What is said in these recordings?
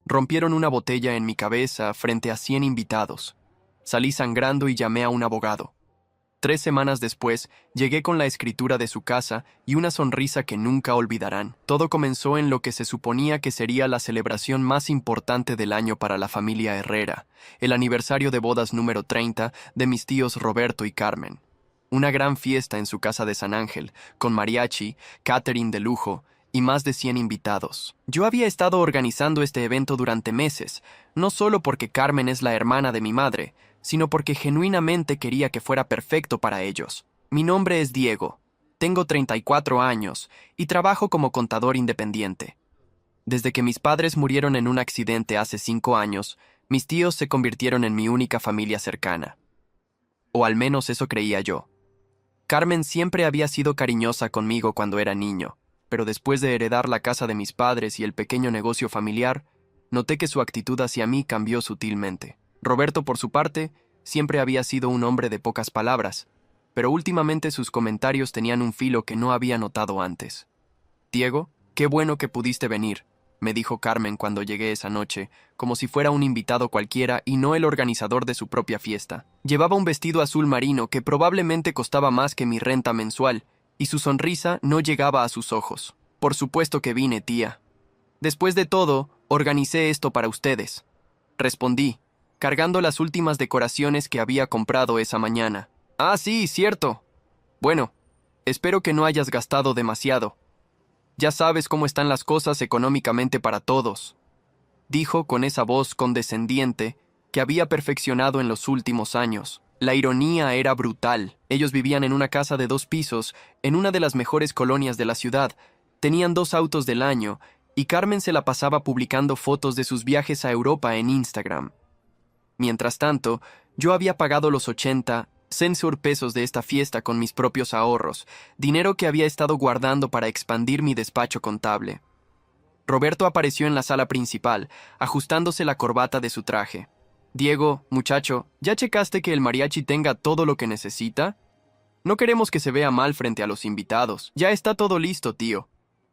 Rompieron una botella en mi cabeza frente a 100 invitados. Salí sangrando y llamé a un abogado. 3 semanas después, llegué con la escritura de su casa y una sonrisa que nunca olvidarán. Todo comenzó en lo que se suponía que sería la celebración más importante del año para la familia Herrera, el aniversario de bodas número 30 de mis tíos Roberto y Carmen. Una gran fiesta en su casa de San Ángel, con mariachi, catering de lujo y más de 100 invitados. Yo había estado organizando este evento durante meses, no solo porque Carmen es la hermana de mi madre, sino porque genuinamente quería que fuera perfecto para ellos. Mi nombre es Diego, tengo 34 años y trabajo como contador independiente. Desde que mis padres murieron en un accidente hace 5 años, mis tíos se convirtieron en mi única familia cercana. O al menos eso creía yo. Carmen siempre había sido cariñosa conmigo cuando era niño, pero después de heredar la casa de mis padres y el pequeño negocio familiar, noté que su actitud hacia mí cambió sutilmente. Roberto, por su parte, siempre había sido un hombre de pocas palabras, pero últimamente sus comentarios tenían un filo que no había notado antes. «Diego, qué bueno que pudiste venir», me dijo Carmen cuando llegué esa noche, como si fuera un invitado cualquiera y no el organizador de su propia fiesta. Llevaba un vestido azul marino que probablemente costaba más que mi renta mensual, y su sonrisa no llegaba a sus ojos. «Por supuesto que vine, tía. Después de todo, organicé esto para ustedes», respondí, cargando las últimas decoraciones que había comprado esa mañana. «Ah, sí, cierto. Bueno, espero que no hayas gastado demasiado. Ya sabes cómo están las cosas económicamente para todos», dijo con esa voz condescendiente que había perfeccionado en los últimos años. La ironía era brutal. Ellos vivían en una casa de 2 pisos, en una de las mejores colonias de la ciudad, tenían 2 autos del año, y Carmen se la pasaba publicando fotos de sus viajes a Europa en Instagram. Mientras tanto, yo había pagado los 80 censor pesos de esta fiesta con mis propios ahorros, dinero que había estado guardando para expandir mi despacho contable. Roberto apareció en la sala principal, ajustándose la corbata de su traje. «Diego, muchacho, ¿ya checaste que el mariachi tenga todo lo que necesita? No queremos que se vea mal frente a los invitados. Ya está todo listo, tío.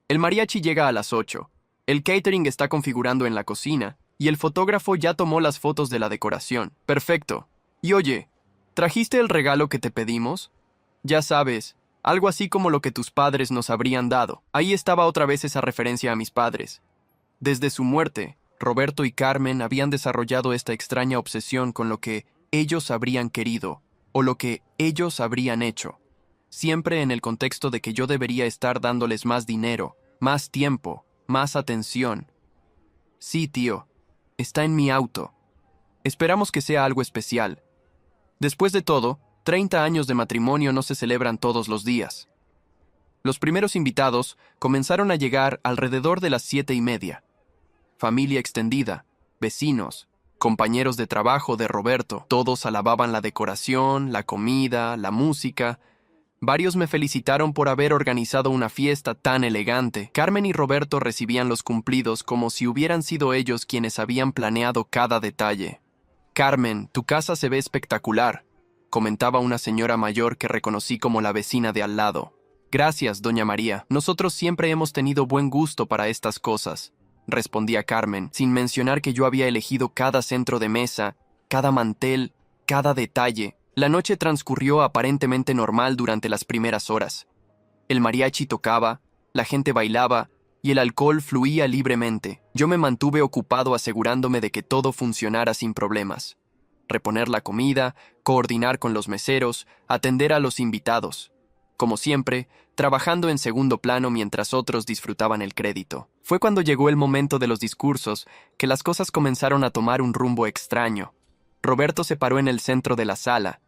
El mariachi llega a las 8. El catering está configurando en la cocina, y el fotógrafo ya tomó las fotos de la decoración. Perfecto. Y oye, ¿trajiste el regalo que te pedimos? Ya sabes, algo así como lo que tus padres nos habrían dado». Ahí estaba otra vez esa referencia a mis padres. Desde su muerte, Roberto y Carmen habían desarrollado esta extraña obsesión con lo que ellos habrían querido, o lo que ellos habrían hecho, siempre en el contexto de que yo debería estar dándoles más dinero, más tiempo, más atención. «Sí, tío, está en mi auto. Esperamos que sea algo especial. Después de todo, 30 años de matrimonio no se celebran todos los días». Los primeros invitados comenzaron a llegar alrededor de las 7:30. Familia extendida, vecinos, compañeros de trabajo de Roberto, todos alababan la decoración, la comida, la música. Varios me felicitaron por haber organizado una fiesta tan elegante. Carmen y Roberto recibían los cumplidos como si hubieran sido ellos quienes habían planeado cada detalle. «Carmen, tu casa se ve espectacular», comentaba una señora mayor que reconocí como la vecina de al lado. «Gracias, doña María. Nosotros siempre hemos tenido buen gusto para estas cosas», respondía Carmen, sin mencionar que yo había elegido cada centro de mesa, cada mantel, cada detalle. La noche transcurrió aparentemente normal durante las primeras horas. El mariachi tocaba, la gente bailaba y el alcohol fluía libremente. Yo me mantuve ocupado asegurándome de que todo funcionara sin problemas. Reponer la comida, coordinar con los meseros, atender a los invitados. Como siempre, trabajando en segundo plano mientras otros disfrutaban el crédito. Fue cuando llegó el momento de los discursos que las cosas comenzaron a tomar un rumbo extraño. Roberto se paró en el centro de la sala,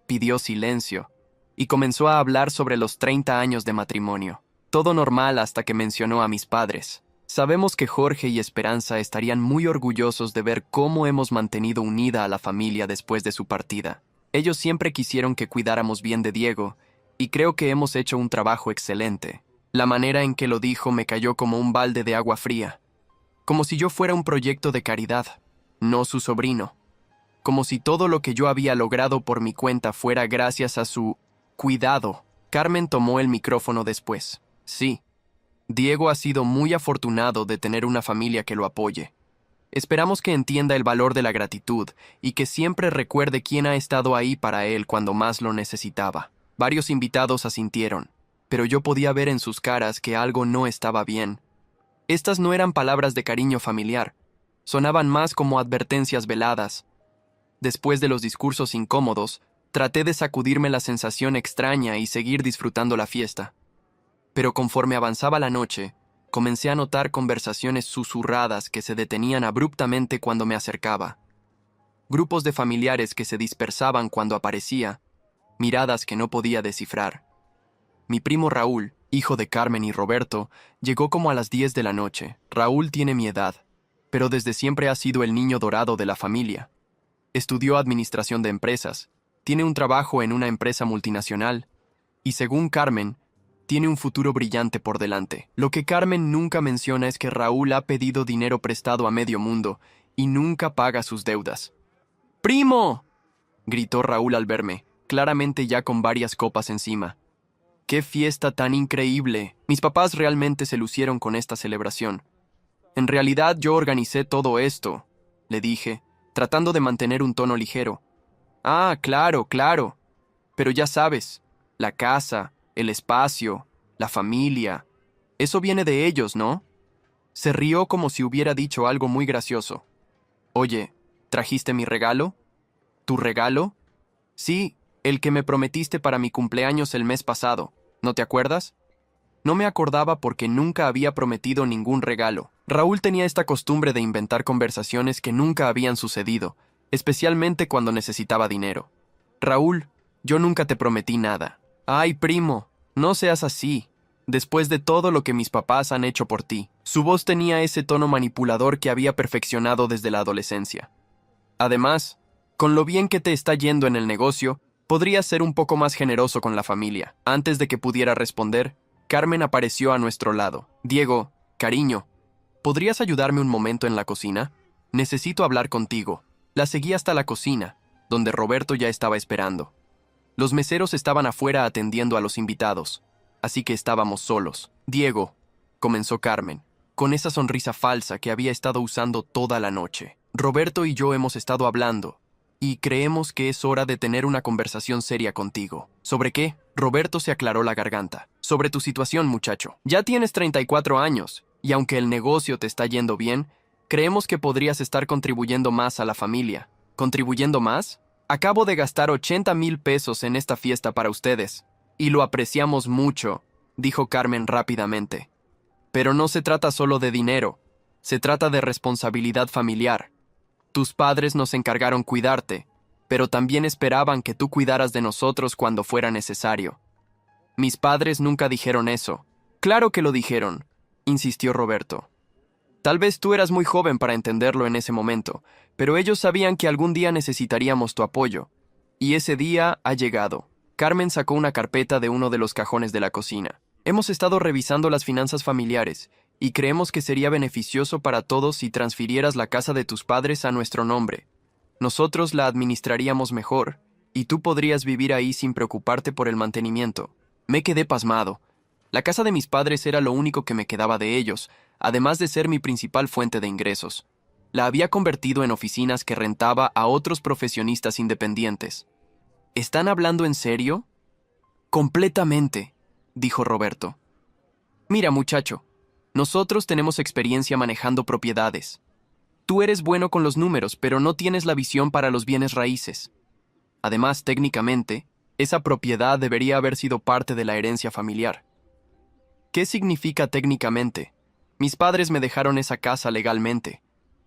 pidió silencio y comenzó a hablar sobre los 30 años de matrimonio. Todo normal hasta que mencionó a mis padres. «Sabemos que Jorge y Esperanza estarían muy orgullosos de ver cómo hemos mantenido unida a la familia después de su partida. Ellos siempre quisieron que cuidáramos bien de Diego, y creo que hemos hecho un trabajo excelente». La manera en que lo dijo me cayó como un balde de agua fría. Como si yo fuera un proyecto de caridad, no su sobrino. Como si todo lo que yo había logrado por mi cuenta fuera gracias a su cuidado. Carmen tomó el micrófono después. «Sí, Diego ha sido muy afortunado de tener una familia que lo apoye. Esperamos que entienda el valor de la gratitud y que siempre recuerde quién ha estado ahí para él cuando más lo necesitaba. Varios invitados asintieron, pero yo podía ver en sus caras que algo no estaba bien. Estas no eran palabras de cariño familiar, sonaban más como advertencias veladas. Después de los discursos incómodos, traté de sacudirme la sensación extraña y seguir disfrutando la fiesta. Pero conforme avanzaba la noche, comencé a notar conversaciones susurradas que se detenían abruptamente cuando me acercaba. Grupos de familiares que se dispersaban cuando aparecía, miradas que no podía descifrar. Mi primo Raúl, hijo de Carmen y Roberto, llegó como a las 10 de la noche. Raúl tiene mi edad, pero desde siempre ha sido el niño dorado de la familia. Estudió administración de empresas, tiene un trabajo en una empresa multinacional, y según Carmen, tiene un futuro brillante por delante. Lo que Carmen nunca menciona es que Raúl ha pedido dinero prestado a medio mundo y nunca paga sus deudas. ¡Primo!, gritó Raúl al verme, claramente ya con varias copas encima. ¡Qué fiesta tan increíble! Mis papás realmente se lucieron con esta celebración. En realidad yo organicé todo esto, le dije, tratando de mantener un tono ligero. Ah, claro, claro. Pero ya sabes, la casa, el espacio, la familia, eso viene de ellos, ¿no? Se rió como si hubiera dicho algo muy gracioso. Oye, ¿trajiste mi regalo? ¿Tu regalo? Sí, el que me prometiste para mi cumpleaños el mes pasado, ¿no te acuerdas? No me acordaba porque nunca había prometido ningún regalo. Raúl tenía esta costumbre de inventar conversaciones que nunca habían sucedido, especialmente cuando necesitaba dinero. Raúl, yo nunca te prometí nada. Ay, primo, no seas así. Después de todo lo que mis papás han hecho por ti. Su voz tenía ese tono manipulador que había perfeccionado desde la adolescencia. Además, con lo bien que te está yendo en el negocio, podrías ser un poco más generoso con la familia. Antes de que pudiera responder, Carmen apareció a nuestro lado. Diego, cariño, ¿podrías ayudarme un momento en la cocina? Necesito hablar contigo. La seguí hasta la cocina, donde Roberto ya estaba esperando. Los meseros estaban afuera atendiendo a los invitados, así que estábamos solos. Diego, comenzó Carmen, con esa sonrisa falsa que había estado usando toda la noche. Roberto y yo hemos estado hablando, y creemos que es hora de tener una conversación seria contigo. ¿Sobre qué? Roberto se aclaró la garganta. Sobre tu situación, muchacho. Ya tienes 34 años, y aunque el negocio te está yendo bien, creemos que podrías estar contribuyendo más a la familia. ¿Contribuyendo más? Acabo de gastar 80,000 pesos en esta fiesta para ustedes, y lo apreciamos mucho, dijo Carmen rápidamente. Pero no se trata solo de dinero, se trata de responsabilidad familiar. Tus padres nos encargaron cuidarte, pero también esperaban que tú cuidaras de nosotros cuando fuera necesario. Mis padres nunca dijeron eso. Claro que lo dijeron, insistió Roberto. Tal vez tú eras muy joven para entenderlo en ese momento, pero ellos sabían que algún día necesitaríamos tu apoyo. Y ese día ha llegado. Carmen sacó una carpeta de uno de los cajones de la cocina. Hemos estado revisando las finanzas familiares, y creemos que sería beneficioso para todos si transfirieras la casa de tus padres a nuestro nombre. Nosotros la administraríamos mejor, y tú podrías vivir ahí sin preocuparte por el mantenimiento. Me quedé pasmado. La casa de mis padres era lo único que me quedaba de ellos, además de ser mi principal fuente de ingresos. La había convertido en oficinas que rentaba a otros profesionistas independientes. ¿Están hablando en serio? Completamente, dijo Roberto. Mira, muchacho, nosotros tenemos experiencia manejando propiedades. Tú eres bueno con los números, pero no tienes la visión para los bienes raíces. Además, técnicamente, esa propiedad debería haber sido parte de la herencia familiar. ¿Qué significa técnicamente? Mis padres me dejaron esa casa legalmente.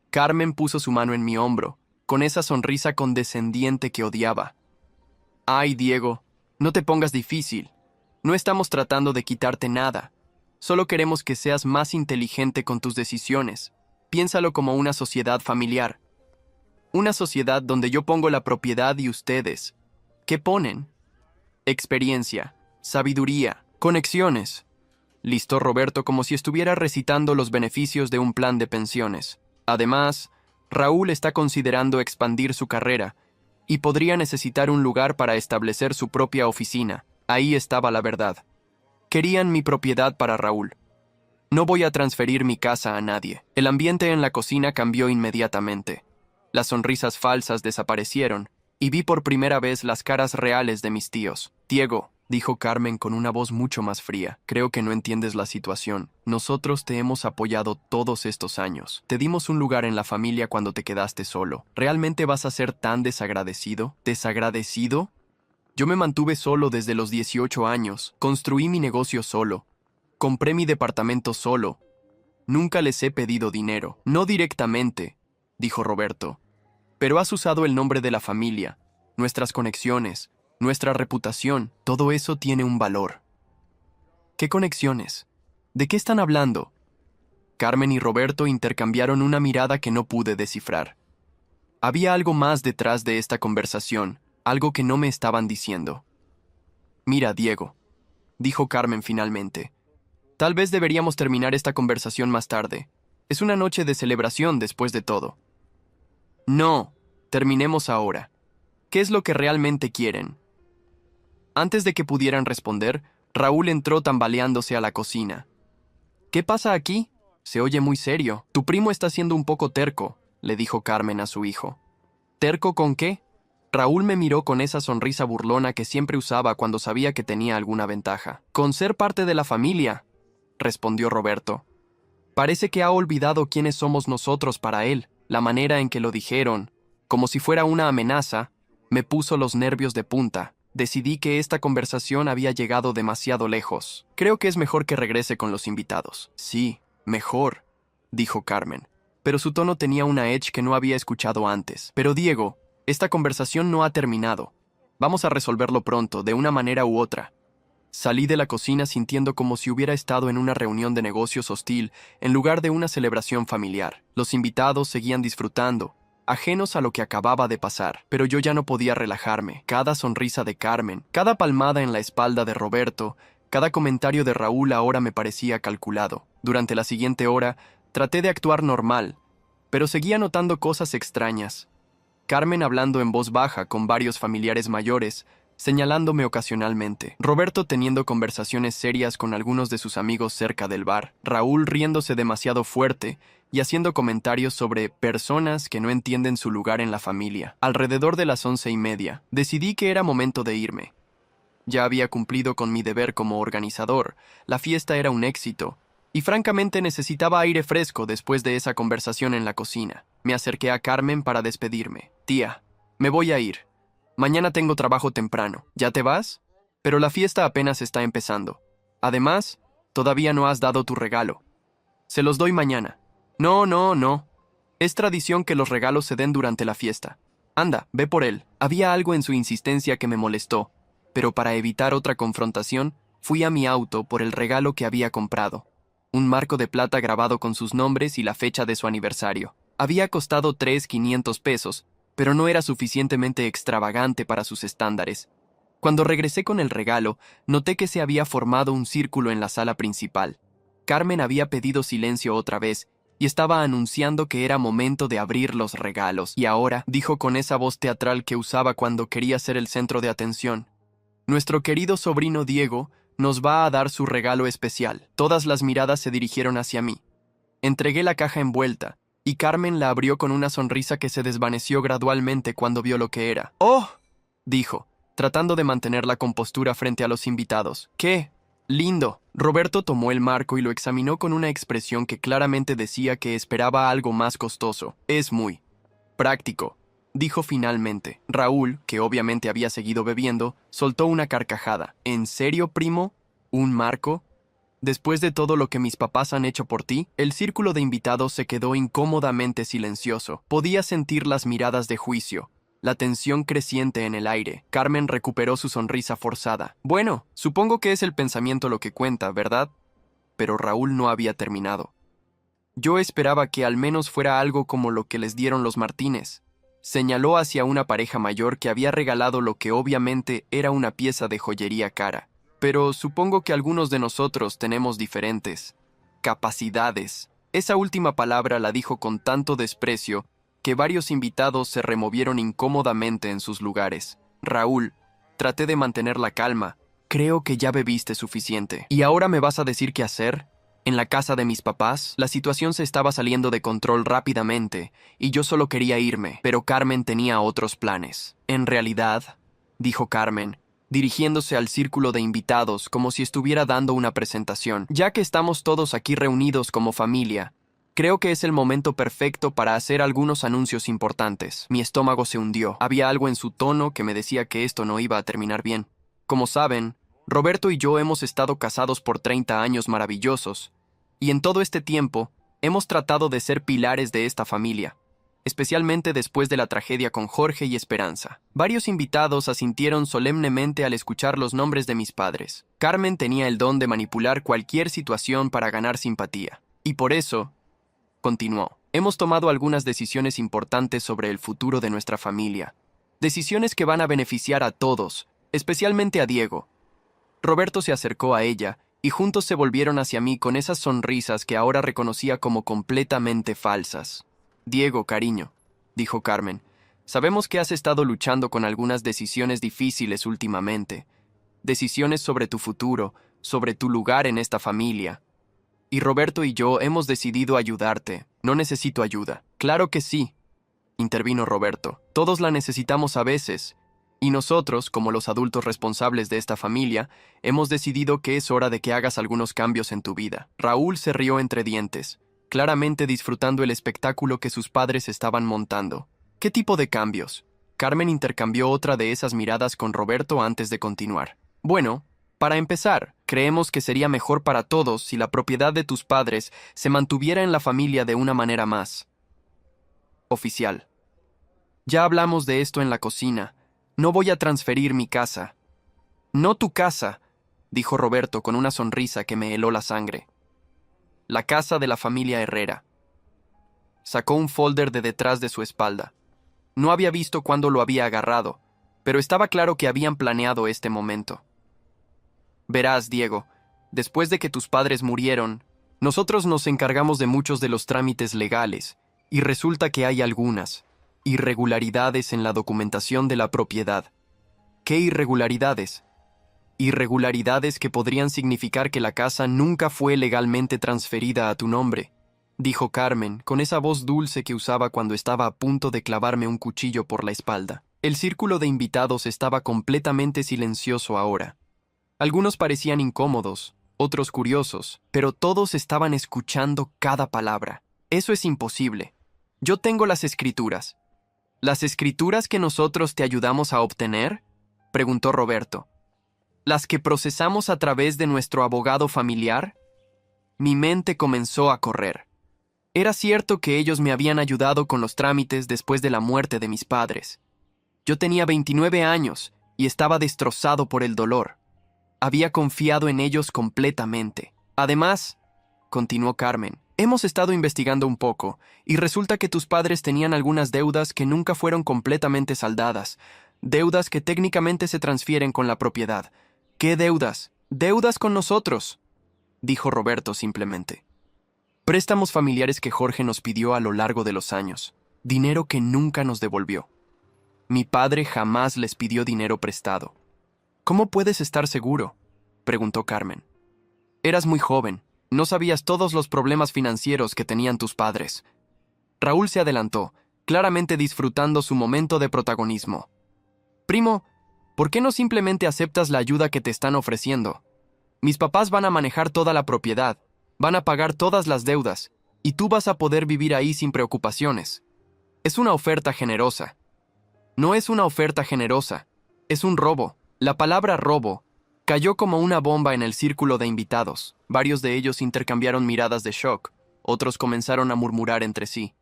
Carmen puso su mano en mi hombro, con esa sonrisa condescendiente que odiaba. Ay, Diego, no te pongas difícil. No estamos tratando de quitarte nada. Solo queremos que seas más inteligente con tus decisiones. Piénsalo como una sociedad familiar. Una sociedad donde yo pongo la propiedad y ustedes. ¿Qué ponen? Experiencia, sabiduría, conexiones. Listó Roberto como si estuviera recitando los beneficios de un plan de pensiones. Además, Raúl está considerando expandir su carrera y podría necesitar un lugar para establecer su propia oficina. Ahí estaba la verdad. Querían mi propiedad para Raúl. No voy a transferir mi casa a nadie. El ambiente en la cocina cambió inmediatamente. Las sonrisas falsas desaparecieron, y vi por primera vez las caras reales de mis tíos. Diego, dijo Carmen con una voz mucho más fría, creo que no entiendes la situación. Nosotros te hemos apoyado todos estos años. Te dimos un lugar en la familia cuando te quedaste solo. ¿Realmente vas a ser tan desagradecido? ¿Desagradecido? Yo me mantuve solo desde los 18 años. Construí mi negocio solo. Compré mi departamento solo. Nunca les he pedido dinero. No directamente, dijo Roberto. Pero has usado el nombre de la familia, nuestras conexiones, nuestra reputación. Todo eso tiene un valor. ¿Qué conexiones? ¿De qué están hablando? Carmen y Roberto intercambiaron una mirada que no pude descifrar. Había algo más detrás de esta conversación, algo que no me estaban diciendo. Mira, Diego, dijo Carmen finalmente. Tal vez deberíamos terminar esta conversación más tarde. Es una noche de celebración después de todo. No, terminemos ahora. ¿Qué es lo que realmente quieren? Antes de que pudieran responder, Raúl entró tambaleándose a la cocina. ¿Qué pasa aquí? Se oye muy serio. Tu primo está siendo un poco terco, le dijo Carmen a su hijo. ¿Terco con qué? Raúl me miró con esa sonrisa burlona que siempre usaba cuando sabía que tenía alguna ventaja. Con ser parte de la familia, respondió Roberto. Parece que ha olvidado quiénes somos nosotros para él. La manera en que lo dijeron, como si fuera una amenaza, me puso los nervios de punta. Decidí que esta conversación había llegado demasiado lejos. Creo que es mejor que regrese con los invitados. Sí, mejor, dijo Carmen. Pero su tono tenía una edge que no había escuchado antes. Pero Diego, esta conversación no ha terminado. Vamos a resolverlo pronto, de una manera u otra. Salí de la cocina sintiendo como si hubiera estado en una reunión de negocios hostil en lugar de una celebración familiar. Los invitados seguían disfrutando, ajenos a lo que acababa de pasar, pero yo ya no podía relajarme. Cada sonrisa de Carmen, cada palmada en la espalda de Roberto, cada comentario de Raúl ahora me parecía calculado. Durante la siguiente hora, traté de actuar normal, pero seguía notando cosas extrañas. Carmen hablando en voz baja con varios familiares mayores, señalándome ocasionalmente. Roberto teniendo conversaciones serias con algunos de sus amigos cerca del bar. Raúl riéndose demasiado fuerte y haciendo comentarios sobre personas que no entienden su lugar en la familia. Alrededor de las 11:30, decidí que era momento de irme. Ya había cumplido con mi deber como organizador, la fiesta era un éxito, y francamente necesitaba aire fresco después de esa conversación en la cocina. Me acerqué a Carmen para despedirme. Tía, me voy a ir. Mañana tengo trabajo temprano. ¿Ya te vas? Pero la fiesta apenas está empezando. Además, todavía no has dado tu regalo. Se los doy mañana. No, no, no. Es tradición que los regalos se den durante la fiesta. Anda, ve por él. Había algo en su insistencia que me molestó, pero para evitar otra confrontación, fui a mi auto por el regalo que había comprado. Un marco de plata grabado con sus nombres y la fecha de su aniversario. Había costado 3,500 pesos, pero no era suficientemente extravagante para sus estándares. Cuando regresé con el regalo, noté que se había formado un círculo en la sala principal. Carmen había pedido silencio otra vez y estaba anunciando que era momento de abrir los regalos. Y ahora, dijo con esa voz teatral que usaba cuando quería ser el centro de atención, nuestro querido sobrino Diego nos va a dar su regalo especial. Todas las miradas se dirigieron hacia mí. Entregué la caja envuelta, y Carmen la abrió con una sonrisa que se desvaneció gradualmente cuando vio lo que era. ¡Oh!, dijo, tratando de mantener la compostura frente a los invitados. ¡Qué lindo! Roberto tomó el marco y lo examinó con una expresión que claramente decía que esperaba algo más costoso. Es muy práctico, dijo finalmente. Raúl, que obviamente había seguido bebiendo, soltó una carcajada. ¿En serio, primo? ¿Un marco? Después de todo lo que mis papás han hecho por ti, el círculo de invitados se quedó incómodamente silencioso. Podía sentir las miradas de juicio, la tensión creciente en el aire. Carmen recuperó su sonrisa forzada. Bueno, supongo que es el pensamiento lo que cuenta, ¿verdad? Pero Raúl no había terminado. Yo esperaba que al menos fuera algo como lo que les dieron los Martínez. Señaló hacia una pareja mayor que había regalado lo que obviamente era una pieza de joyería cara. Pero supongo que algunos de nosotros tenemos diferentes capacidades. Esa última palabra la dijo con tanto desprecio que varios invitados se removieron incómodamente en sus lugares. Raúl, traté de mantener la calma. Creo que ya bebiste suficiente. ¿Y ahora me vas a decir qué hacer? En la casa de mis papás, la situación se estaba saliendo de control rápidamente y yo solo quería irme, pero Carmen tenía otros planes. En realidad, dijo Carmen, dirigiéndose al círculo de invitados como si estuviera dando una presentación, ya que estamos todos aquí reunidos como familia, creo que es el momento perfecto para hacer algunos anuncios importantes. Mi estómago se hundió. Había algo en su tono que me decía que esto no iba a terminar bien. Como saben, Roberto y yo hemos estado casados por 30 años maravillosos, y en todo este tiempo hemos tratado de ser pilares de esta familia, especialmente después de la tragedia con Jorge y Esperanza. Varios invitados asintieron solemnemente al escuchar los nombres de mis padres. Carmen tenía el don de manipular cualquier situación para ganar simpatía, y por eso, continuó, hemos tomado algunas decisiones importantes sobre el futuro de nuestra familia, decisiones que van a beneficiar a todos, especialmente a Diego. Roberto se acercó a ella y juntos se volvieron hacia mí con esas sonrisas que ahora reconocía como completamente falsas. Diego, cariño, dijo Carmen, sabemos que has estado luchando con algunas decisiones difíciles últimamente, decisiones sobre tu futuro, sobre tu lugar en esta familia. Y Roberto y yo hemos decidido ayudarte. No necesito ayuda. Claro que sí, intervino Roberto. Todos la necesitamos a veces. Y nosotros, como los adultos responsables de esta familia, hemos decidido que es hora de que hagas algunos cambios en tu vida. Raúl se rió entre dientes, claramente disfrutando el espectáculo que sus padres estaban montando. ¿Qué tipo de cambios? Carmen intercambió otra de esas miradas con Roberto antes de continuar. Bueno, para empezar, creemos que sería mejor para todos si la propiedad de tus padres se mantuviera en la familia de una manera más oficial. Ya hablamos de esto en la cocina. No voy a transferir mi casa. No tu casa, dijo Roberto con una sonrisa que me heló la sangre. La casa de la familia Herrera. Sacó un folder de detrás de su espalda. No había visto cuándo lo había agarrado, pero estaba claro que habían planeado este momento. Verás, Diego, después de que tus padres murieron, nosotros nos encargamos de muchos de los trámites legales, y resulta que hay algunas irregularidades en la documentación de la propiedad. ¿Qué irregularidades? Irregularidades que podrían significar que la casa nunca fue legalmente transferida a tu nombre, dijo Carmen, con esa voz dulce que usaba cuando estaba a punto de clavarme un cuchillo por la espalda. El círculo de invitados estaba completamente silencioso ahora. Algunos parecían incómodos, otros curiosos, pero todos estaban escuchando cada palabra. Eso es imposible. Yo tengo las escrituras. ¿Las escrituras que nosotros te ayudamos a obtener?, preguntó Roberto. ¿Las que procesamos a través de nuestro abogado familiar? Mi mente comenzó a correr. Era cierto que ellos me habían ayudado con los trámites después de la muerte de mis padres. Yo tenía 29 años y estaba destrozado por el dolor. Había confiado en ellos completamente. Además, continuó Carmen, hemos estado investigando un poco, y resulta que tus padres tenían algunas deudas que nunca fueron completamente saldadas, deudas que técnicamente se transfieren con la propiedad. ¿Qué deudas? ¡Deudas con nosotros!, dijo Roberto simplemente. Préstamos familiares que Jorge nos pidió a lo largo de los años, dinero que nunca nos devolvió. Mi padre jamás les pidió dinero prestado. ¿Cómo puedes estar seguro?, preguntó Carmen. Eras muy joven. No sabías todos los problemas financieros que tenían tus padres. Raúl se adelantó, claramente disfrutando su momento de protagonismo. Primo, ¿por qué no simplemente aceptas la ayuda que te están ofreciendo? Mis papás van a manejar toda la propiedad, van a pagar todas las deudas, y tú vas a poder vivir ahí sin preocupaciones. Es una oferta generosa. No es una oferta generosa, es un robo. La palabra robo cayó como una bomba en el círculo de invitados. Varios de ellos intercambiaron miradas de shock, otros comenzaron a murmurar entre sí.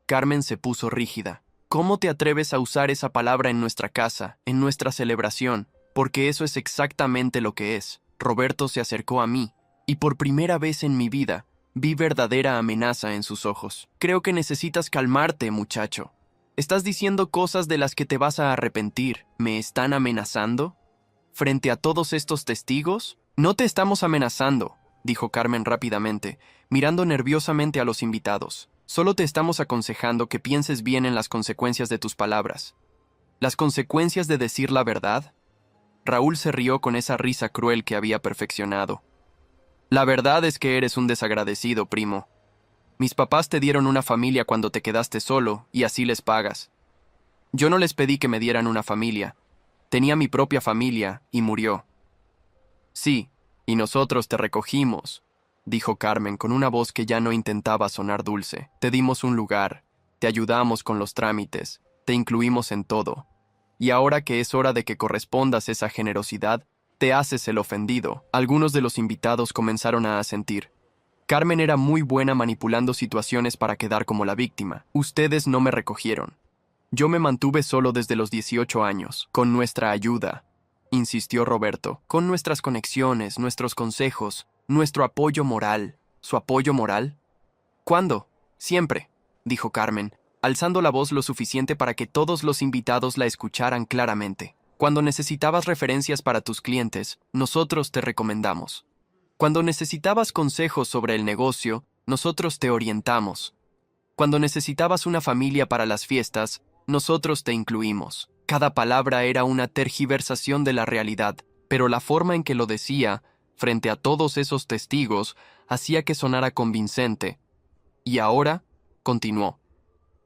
Carmen se puso rígida. ¿Cómo te atreves a usar esa palabra en nuestra casa, en nuestra celebración? Porque eso es exactamente lo que es. Roberto se acercó a mí, y por primera vez en mi vida, vi verdadera amenaza en sus ojos. Creo que necesitas calmarte, muchacho. Estás diciendo cosas de las que te vas a arrepentir. ¿Me están amenazando? ¿Frente a todos estos testigos? No te estamos amenazando, dijo Carmen rápidamente, mirando nerviosamente a los invitados. Solo te estamos aconsejando que pienses bien en las consecuencias de tus palabras. ¿Las consecuencias de decir la verdad? Raúl se rió con esa risa cruel que había perfeccionado. La verdad es que eres un desagradecido, primo. Mis papás te dieron una familia cuando te quedaste solo, y así les pagas. Yo no les pedí que me dieran una familia. Tenía mi propia familia, y murió. Sí, y nosotros te recogimos, dijo Carmen con una voz que ya no intentaba sonar dulce. Te dimos un lugar, te ayudamos con los trámites, te incluimos en todo. Y ahora que es hora de que correspondas esa generosidad, te haces el ofendido. Algunos de los invitados comenzaron a asentir. Carmen era muy buena manipulando situaciones para quedar como la víctima. Ustedes no me recogieron. Yo me mantuve solo desde los 18 años, con nuestra ayuda, insistió Roberto, con nuestras conexiones, nuestros consejos, nuestro apoyo moral. ¿Su apoyo moral? ¿Cuándo? Siempre, dijo Carmen, alzando la voz lo suficiente para que todos los invitados la escucharan claramente. Cuando necesitabas referencias para tus clientes, nosotros te recomendamos. Cuando necesitabas consejos sobre el negocio, nosotros te orientamos. Cuando necesitabas una familia para las fiestas, nosotros te incluimos. Cada palabra era una tergiversación de la realidad, pero la forma en que lo decía, frente a todos esos testigos, hacía que sonara convincente. Y ahora, continuó,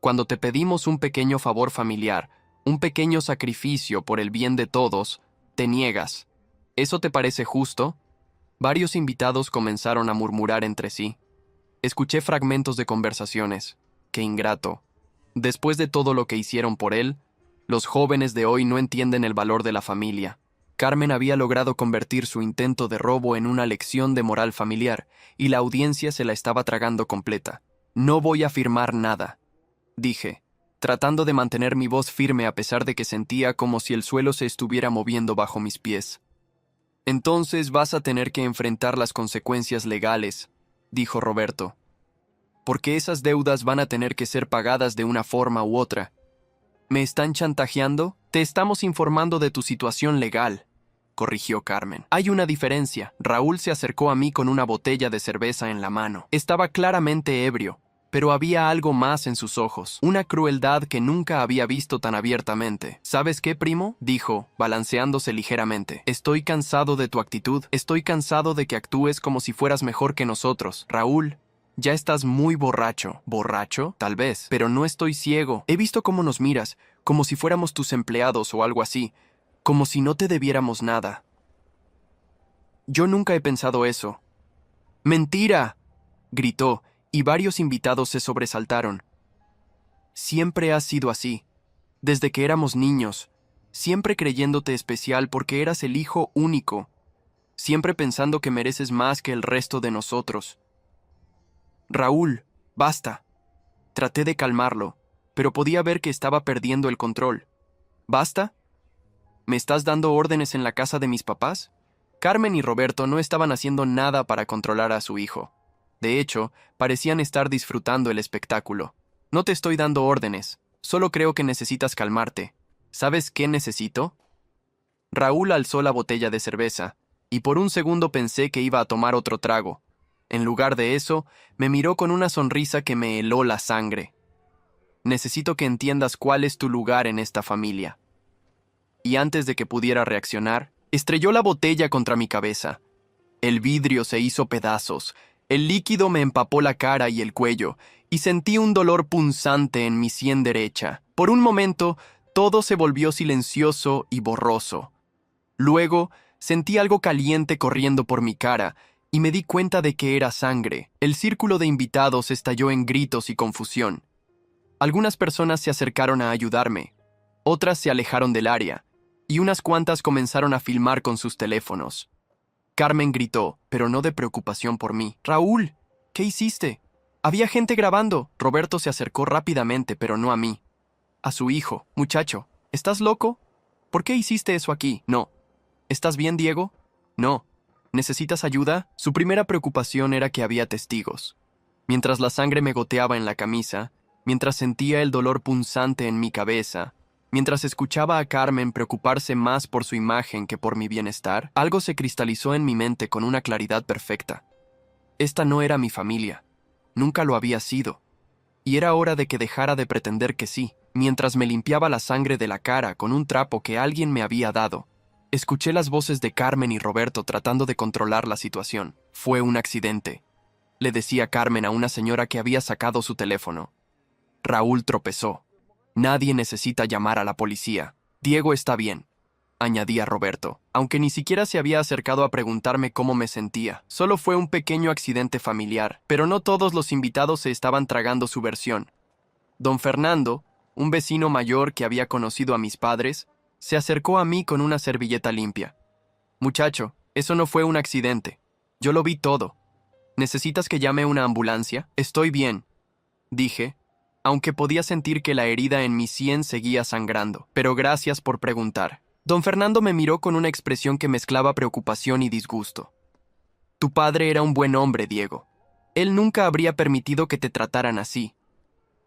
cuando te pedimos un pequeño favor familiar, un pequeño sacrificio por el bien de todos, te niegas. ¿Eso te parece justo? Varios invitados comenzaron a murmurar entre sí. Escuché fragmentos de conversaciones. ¡Qué ingrato! Después de todo lo que hicieron por él, los jóvenes de hoy no entienden el valor de la familia. Carmen había logrado convertir su intento de robo en una lección de moral familiar, y la audiencia se la estaba tragando completa. No voy a firmar nada, dije, tratando de mantener mi voz firme a pesar de que sentía como si el suelo se estuviera moviendo bajo mis pies. Entonces vas a tener que enfrentar las consecuencias legales, dijo Roberto. Porque esas deudas van a tener que ser pagadas de una forma u otra. ¿Me están chantajeando? Te estamos informando de tu situación legal, corrigió Carmen. Hay una diferencia. Raúl se acercó a mí con una botella de cerveza en la mano. Estaba claramente ebrio, pero había algo más en sus ojos, una crueldad que nunca había visto tan abiertamente. ¿Sabes qué, primo?, dijo, balanceándose ligeramente. Estoy cansado de tu actitud. Estoy cansado de que actúes como si fueras mejor que nosotros. Raúl, ya estás muy borracho. ¿Borracho? Tal vez. Pero no estoy ciego. He visto cómo nos miras, como si fuéramos tus empleados o algo así, como si no te debiéramos nada. Yo nunca he pensado eso. ¡Mentira!, gritó, y varios invitados se sobresaltaron. Siempre has sido así, desde que éramos niños, siempre creyéndote especial porque eras el hijo único, siempre pensando que mereces más que el resto de nosotros. Raúl, basta. Traté de calmarlo, pero podía ver que estaba perdiendo el control. ¿Basta? ¿Me estás dando órdenes en la casa de mis papás? Carmen y Roberto no estaban haciendo nada para controlar a su hijo. De hecho, parecían estar disfrutando el espectáculo. No te estoy dando órdenes, solo creo que necesitas calmarte. ¿Sabes qué necesito? Raúl alzó la botella de cerveza, y por un segundo pensé que iba a tomar otro trago. En lugar de eso, me miró con una sonrisa que me heló la sangre. Necesito que entiendas cuál es tu lugar en esta familia. Y antes de que pudiera reaccionar, estrelló la botella contra mi cabeza. El vidrio se hizo pedazos, el líquido me empapó la cara y el cuello, y sentí un dolor punzante en mi sien derecha. Por un momento, todo se volvió silencioso y borroso. Luego, sentí algo caliente corriendo por mi cara, y me di cuenta de que era sangre. El círculo de invitados estalló en gritos y confusión. Algunas personas se acercaron a ayudarme, otras se alejaron del área, y unas cuantas comenzaron a filmar con sus teléfonos. Carmen gritó, pero no de preocupación por mí. «Raúl, ¿qué hiciste? Había gente grabando». Roberto se acercó rápidamente, pero no a mí. A su hijo. «Muchacho, ¿estás loco? ¿Por qué hiciste eso aquí?» «No». «¿Estás bien, Diego?» «No». «¿Necesitas ayuda?» Su primera preocupación era que había testigos. Mientras la sangre me goteaba en la camisa, mientras sentía el dolor punzante en mi cabeza, mientras escuchaba a Carmen preocuparse más por su imagen que por mi bienestar, algo se cristalizó en mi mente con una claridad perfecta. Esta no era mi familia. Nunca lo había sido. Y era hora de que dejara de pretender que sí. Mientras me limpiaba la sangre de la cara con un trapo que alguien me había dado, Escuché las voces de Carmen y Roberto tratando de controlar la situación. Fue un accidente, le decía Carmen a una señora que había sacado su teléfono. Raúl tropezó. Nadie necesita llamar a la policía. Diego está bien, añadía Roberto, aunque ni siquiera se había acercado a preguntarme cómo me sentía. Solo fue un pequeño accidente familiar, pero no todos los invitados se estaban tragando su versión. Don Fernando, un vecino mayor que había conocido a mis padres, se acercó a mí con una servilleta limpia. Muchacho, eso no fue un accidente. Yo lo vi todo. ¿Necesitas que llame una ambulancia? Estoy bien, dije, aunque podía sentir que la herida en mi sien seguía sangrando. Pero gracias por preguntar. Don Fernando me miró con una expresión que mezclaba preocupación y disgusto. Tu padre era un buen hombre, Diego. Él nunca habría permitido que te trataran así.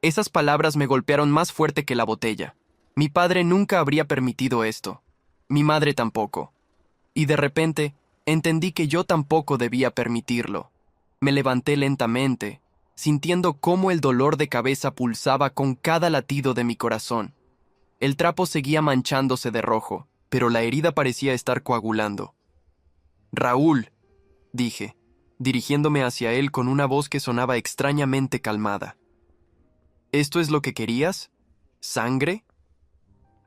Esas palabras me golpearon más fuerte que la botella. Mi padre nunca habría permitido esto. Mi madre tampoco. Y de repente, entendí que yo tampoco debía permitirlo. Me levanté lentamente, sintiendo cómo el dolor de cabeza pulsaba con cada latido de mi corazón. El trapo seguía manchándose de rojo, pero la herida parecía estar coagulando. Raúl, dije, dirigiéndome hacia él con una voz que sonaba extrañamente calmada. ¿Esto es lo que querías? ¿Sangre?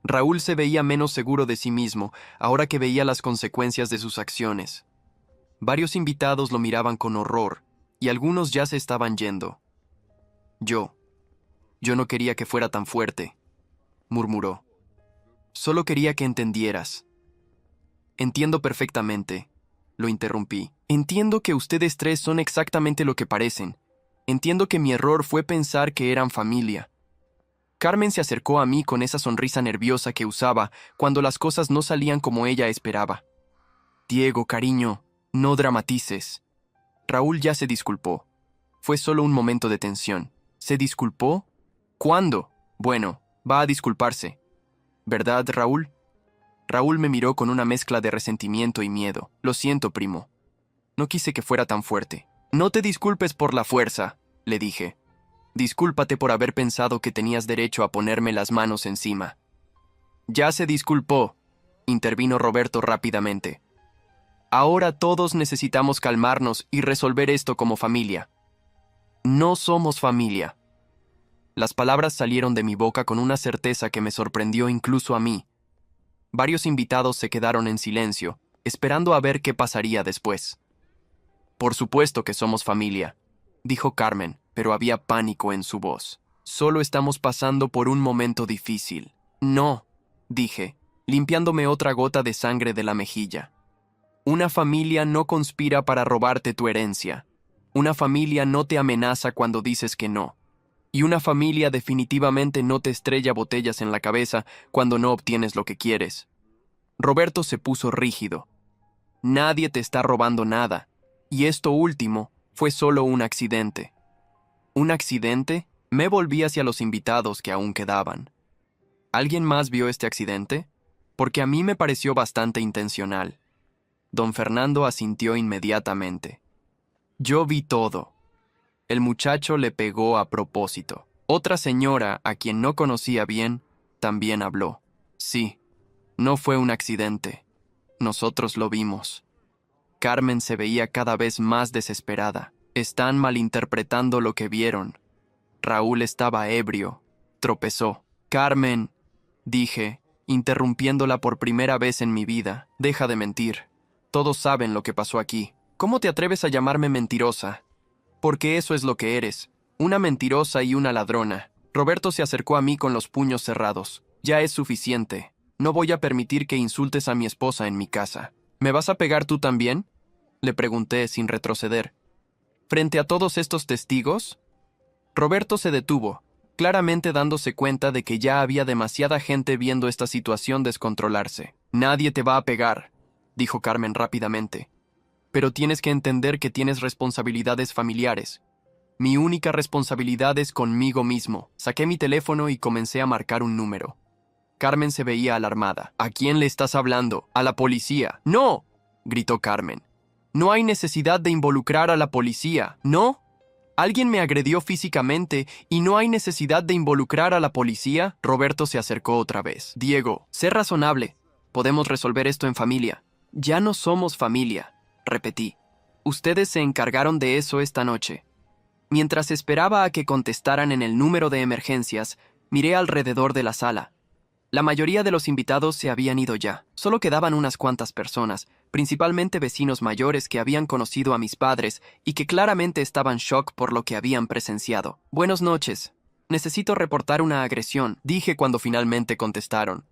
Raúl se veía menos seguro de sí mismo, ahora que veía las consecuencias de sus acciones. Varios invitados lo miraban con horror, y algunos ya se estaban yendo. Yo no quería que fuera tan fuerte, murmuró. Solo quería que entendieras. Entiendo perfectamente, lo interrumpí. Entiendo que ustedes tres son exactamente lo que parecen. Entiendo que mi error fue pensar que eran familia. Carmen se acercó a mí con esa sonrisa nerviosa que usaba cuando las cosas no salían como ella esperaba. Diego, cariño, no dramatices. Raúl ya se disculpó. Fue solo un momento de tensión. ¿Se disculpó? ¿Cuándo? Bueno, va a disculparse. ¿Verdad, Raúl? Raúl me miró con una mezcla de resentimiento y miedo. Lo siento, primo. No quise que fuera tan fuerte. No te disculpes por la fuerza, le dije. Discúlpate por haber pensado que tenías derecho a ponerme las manos encima. Ya se disculpó, intervino Roberto rápidamente. Ahora todos necesitamos calmarnos y resolver esto como familia. No somos familia. Las palabras salieron de mi boca con una certeza que me sorprendió incluso a mí. Varios invitados se quedaron en silencio, esperando a ver qué pasaría después. Por supuesto que somos familia, dijo Carmen, pero había pánico en su voz. Solo estamos pasando por un momento difícil. No, dije, limpiándome otra gota de sangre de la mejilla. Una familia no conspira para robarte tu herencia. Una familia no te amenaza cuando dices que no. Y una familia definitivamente no te estrella botellas en la cabeza cuando no obtienes lo que quieres. Roberto se puso rígido. Nadie te está robando nada. Y esto último fue solo un accidente. ¿Un accidente? Me volví hacia los invitados que aún quedaban. ¿Alguien más vio este accidente? Porque a mí me pareció bastante intencional. Don Fernando asintió inmediatamente. Yo vi todo. El muchacho le pegó a propósito. Otra señora, a quien no conocía bien, también habló. Sí, no fue un accidente. Nosotros lo vimos. Carmen se veía cada vez más desesperada. Están malinterpretando lo que vieron. Raúl estaba ebrio. Tropezó. Carmen, dije, interrumpiéndola por primera vez en mi vida. Deja de mentir. Todos saben lo que pasó aquí. ¿Cómo te atreves a llamarme mentirosa? Porque eso es lo que eres. Una mentirosa y una ladrona. Roberto se acercó a mí con los puños cerrados. Ya es suficiente. No voy a permitir que insultes a mi esposa en mi casa. ¿Me vas a pegar tú también? Le pregunté sin retroceder. ¿Frente a todos estos testigos? Roberto se detuvo, claramente dándose cuenta de que ya había demasiada gente viendo esta situación descontrolarse. Nadie te va a pegar, dijo Carmen rápidamente. Pero tienes que entender que tienes responsabilidades familiares. Mi única responsabilidad es conmigo mismo. Saqué mi teléfono y comencé a marcar un número. Carmen se veía alarmada. ¿A quién le estás hablando? ¿A la policía? ¡No!, gritó Carmen. No hay necesidad de involucrar a la policía, ¿no? Alguien me agredió físicamente y no hay necesidad de involucrar a la policía. Roberto se acercó otra vez. Diego, sé razonable. Podemos resolver esto en familia. Ya no somos familia, repetí. Ustedes se encargaron de eso esta noche. Mientras esperaba a que contestaran en el número de emergencias, miré alrededor de la sala. La mayoría de los invitados se habían ido ya. Solo quedaban unas cuantas personas, principalmente vecinos mayores que habían conocido a mis padres y que claramente estaban en shock por lo que habían presenciado. Buenas noches. Necesito reportar una agresión, dije cuando finalmente contestaron.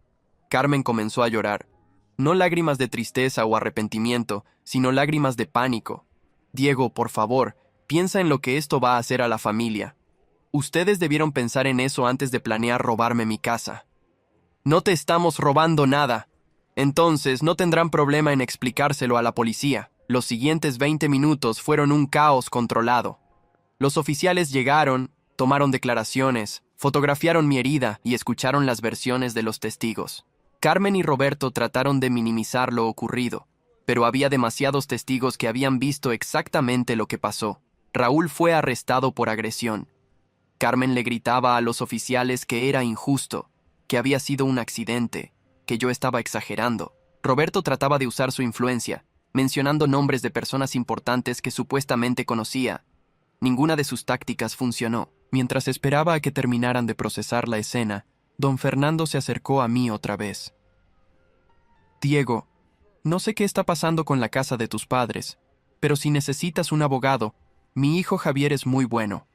Carmen comenzó a llorar. No lágrimas de tristeza o arrepentimiento, sino lágrimas de pánico. Diego, por favor, piensa en lo que esto va a hacer a la familia. Ustedes debieron pensar en eso antes de planear robarme mi casa. No te estamos robando nada. Entonces no tendrán problema en explicárselo a la policía. Los siguientes 20 minutos fueron un caos controlado. Los oficiales llegaron, tomaron declaraciones, fotografiaron mi herida y escucharon las versiones de los testigos. Carmen y Roberto trataron de minimizar lo ocurrido, pero había demasiados testigos que habían visto exactamente lo que pasó. Raúl fue arrestado por agresión. Carmen le gritaba a los oficiales que era injusto, que había sido un accidente, que yo estaba exagerando. Roberto trataba de usar su influencia, mencionando nombres de personas importantes que supuestamente conocía. Ninguna de sus tácticas funcionó. Mientras esperaba a que terminaran de procesar la escena, don Fernando se acercó a mí otra vez. Diego, no sé qué está pasando con la casa de tus padres, pero si necesitas un abogado, mi hijo Javier es muy bueno.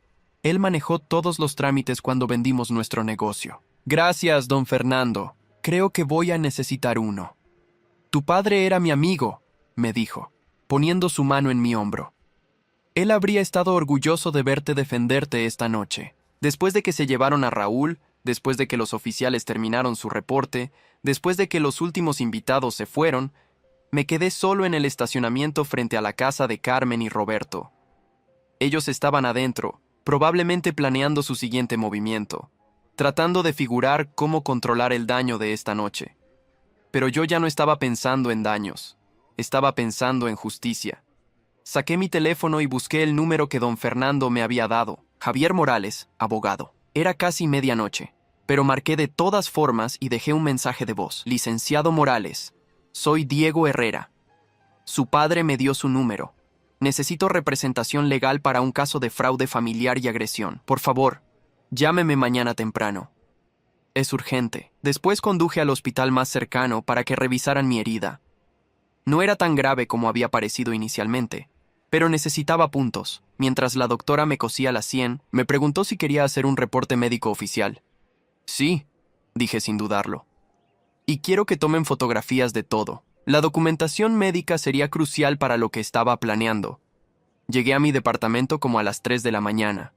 Él manejó todos los trámites cuando vendimos nuestro negocio. Gracias, don Fernando. Creo que voy a necesitar uno. Tu padre era mi amigo, me dijo, poniendo su mano en mi hombro. Él habría estado orgulloso de verte defenderte esta noche. Después de que se llevaron a Raúl, después de que los oficiales terminaron su reporte, después de que los últimos invitados se fueron, me quedé solo en el estacionamiento frente a la casa de Carmen y Roberto. Ellos estaban adentro, probablemente planeando su siguiente movimiento, tratando de figurar cómo controlar el daño de esta noche. Pero yo ya no estaba pensando en daños, estaba pensando en justicia. Saqué mi teléfono y busqué el número que don Fernando me había dado. Javier Morales, abogado. Era casi medianoche, pero marqué de todas formas y dejé un mensaje de voz. Licenciado Morales, soy Diego Herrera. Su padre me dio su número. Necesito representación legal para un caso de fraude familiar y agresión. Por favor, llámeme mañana temprano. Es urgente. Después conduje al hospital más cercano para que revisaran mi herida. No era tan grave como había parecido inicialmente, pero necesitaba puntos. Mientras la doctora me cosía la sien, me preguntó si quería hacer un reporte médico oficial. Sí, dije sin dudarlo. Y quiero que tomen fotografías de todo. La documentación médica sería crucial para lo que estaba planeando. Llegué a mi departamento como a las 3 de la mañana.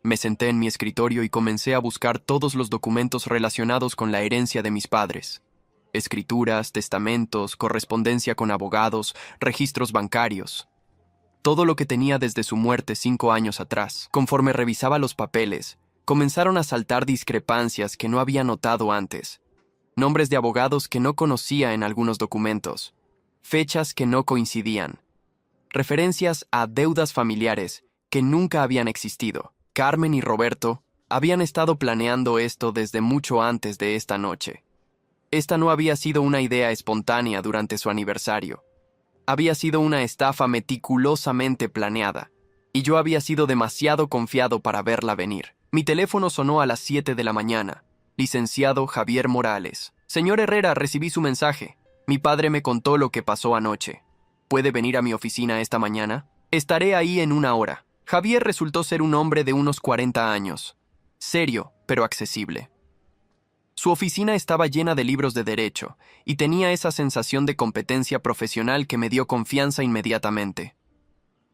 Me senté en mi escritorio y comencé a buscar todos los documentos relacionados con la herencia de mis padres. Escrituras, testamentos, correspondencia con abogados, registros bancarios. Todo lo que tenía desde su muerte 5 años atrás. Conforme revisaba los papeles, comenzaron a saltar discrepancias que no había notado antes. Nombres de abogados que no conocía en algunos documentos. Fechas que no coincidían. Referencias a deudas familiares que nunca habían existido. Carmen y Roberto habían estado planeando esto desde mucho antes de esta noche. Esta no había sido una idea espontánea durante su aniversario. Había sido una estafa meticulosamente planeada, y yo había sido demasiado confiado para verla venir. Mi teléfono sonó a las 7 de la mañana. Licenciado Javier Morales. Señor Herrera, recibí su mensaje. Mi padre me contó lo que pasó anoche. ¿Puede venir a mi oficina esta mañana? Estaré ahí en 1 hora. Javier resultó ser un hombre de unos 40 años. Serio, pero accesible. Su oficina estaba llena de libros de derecho, y tenía esa sensación de competencia profesional que me dio confianza inmediatamente.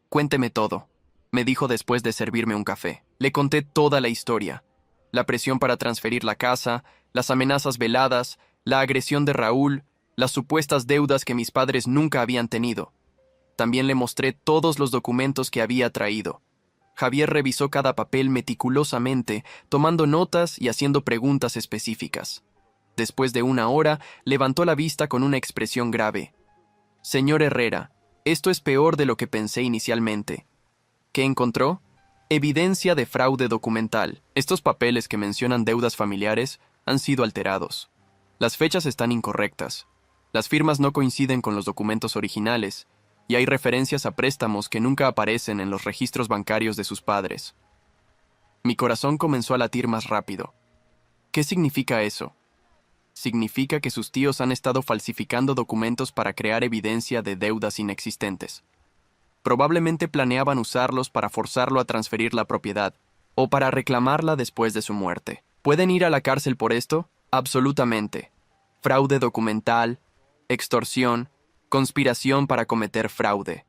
Cuénteme todo, me dijo después de servirme un café. Le conté toda la historia. La presión para transferir la casa, las amenazas veladas, la agresión de Raúl, las supuestas deudas que mis padres nunca habían tenido. También le mostré todos los documentos que había traído. Javier revisó cada papel meticulosamente, tomando notas y haciendo preguntas específicas. Después de 1 hora, levantó la vista con una expresión grave. Señor Herrera, esto es peor de lo que pensé inicialmente. ¿Qué encontró? Evidencia de fraude documental. Estos papeles que mencionan deudas familiares han sido alterados. Las fechas están incorrectas. Las firmas no coinciden con los documentos originales, y hay referencias a préstamos que nunca aparecen en los registros bancarios de sus padres. Mi corazón comenzó a latir más rápido. ¿Qué significa eso? Significa que sus tíos han estado falsificando documentos para crear evidencia de deudas inexistentes. Probablemente planeaban usarlos para forzarlo a transferir la propiedad, o para reclamarla después de su muerte. ¿Pueden ir a la cárcel por esto? Absolutamente. Fraude documental, extorsión, conspiración para cometer fraude.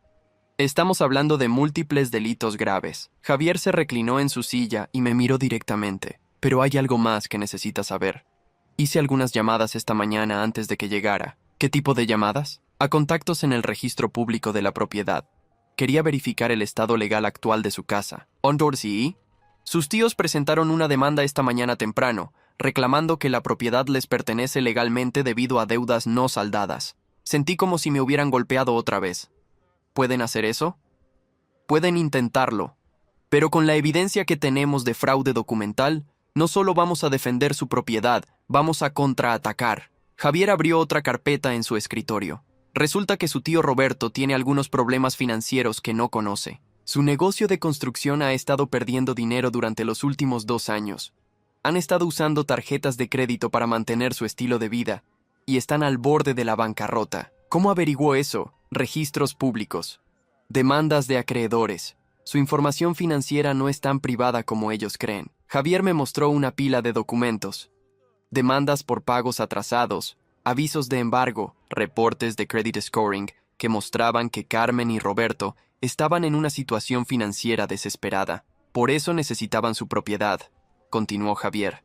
Estamos hablando de múltiples delitos graves. Javier se reclinó en su silla y me miró directamente. Pero hay algo más que necesita saber. Hice algunas llamadas esta mañana antes de que llegara. ¿Qué tipo de llamadas? A contactos en el registro público de la propiedad. Quería verificar el estado legal actual de su casa. ¿Sí? Sus tíos presentaron una demanda esta mañana temprano, reclamando que la propiedad les pertenece legalmente debido a deudas no saldadas. Sentí como si me hubieran golpeado otra vez. ¿Pueden hacer eso? Pueden intentarlo. Pero con la evidencia que tenemos de fraude documental, no solo vamos a defender su propiedad, vamos a contraatacar. Javier abrió otra carpeta en su escritorio. Resulta que su tío Roberto tiene algunos problemas financieros que no conoce. Su negocio de construcción ha estado perdiendo dinero durante los últimos 2 años. Han estado usando tarjetas de crédito para mantener su estilo de vida y están al borde de la bancarrota. ¿Cómo averiguó eso? Registros públicos. Demandas de acreedores. Su información financiera no es tan privada como ellos creen. Javier me mostró una pila de documentos. Demandas por pagos atrasados, avisos de embargo, reportes de credit scoring que mostraban que Carmen y Roberto estaban en una situación financiera desesperada. Por eso necesitaban su propiedad, continuó Javier.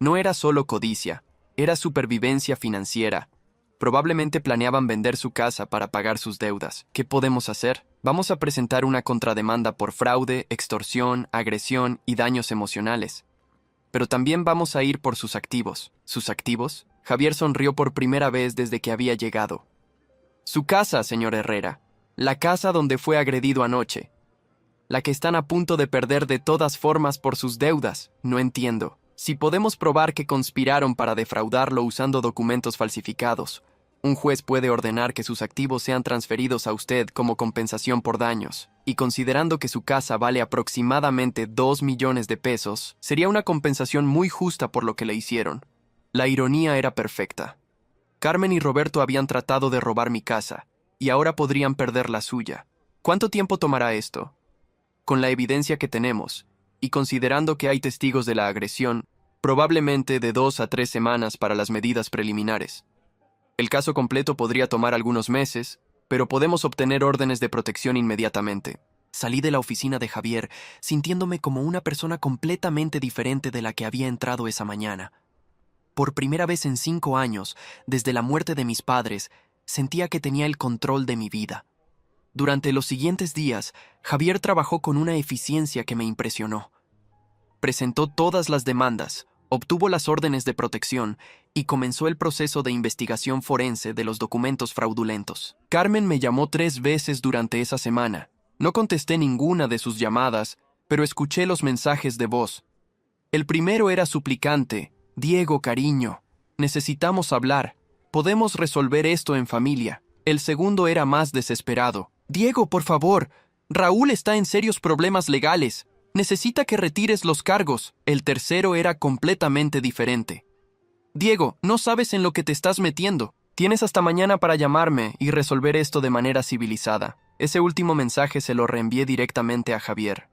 No era solo codicia, era supervivencia financiera. Probablemente planeaban vender su casa para pagar sus deudas. ¿Qué podemos hacer? Vamos a presentar una contrademanda por fraude, extorsión, agresión y daños emocionales. Pero también vamos a ir por sus activos. ¿Sus activos? Javier sonrió por primera vez desde que había llegado. Su casa, señor Herrera. La casa donde fue agredido anoche. La que están a punto de perder de todas formas por sus deudas. No entiendo. Si podemos probar que conspiraron para defraudarlo usando documentos falsificados, un juez puede ordenar que sus activos sean transferidos a usted como compensación por daños, y considerando que su casa vale aproximadamente 2 millones de pesos, sería una compensación muy justa por lo que le hicieron. La ironía era perfecta. Carmen y Roberto habían tratado de robar mi casa, y ahora podrían perder la suya. ¿Cuánto tiempo tomará esto? Con la evidencia que tenemos, y considerando que hay testigos de la agresión, probablemente de 2 a 3 semanas para las medidas preliminares. El caso completo podría tomar algunos meses, pero podemos obtener órdenes de protección inmediatamente. Salí de la oficina de Javier, sintiéndome como una persona completamente diferente de la que había entrado esa mañana. Por primera vez en 5 años, desde la muerte de mis padres, sentía que tenía el control de mi vida. Durante los siguientes días, Javier trabajó con una eficiencia que me impresionó. Presentó todas las demandas, obtuvo las órdenes de protección y comenzó el proceso de investigación forense de los documentos fraudulentos. Carmen me llamó 3 veces durante esa semana. No contesté ninguna de sus llamadas, pero escuché los mensajes de voz. El primero era suplicante. Diego, cariño, necesitamos hablar. Podemos resolver esto en familia. El segundo era más desesperado. Diego, por favor, Raúl está en serios problemas legales. Necesita que retires los cargos. El tercero era completamente diferente. Diego, no sabes en lo que te estás metiendo. Tienes hasta mañana para llamarme y resolver esto de manera civilizada. Ese último mensaje se lo reenvié directamente a Javier.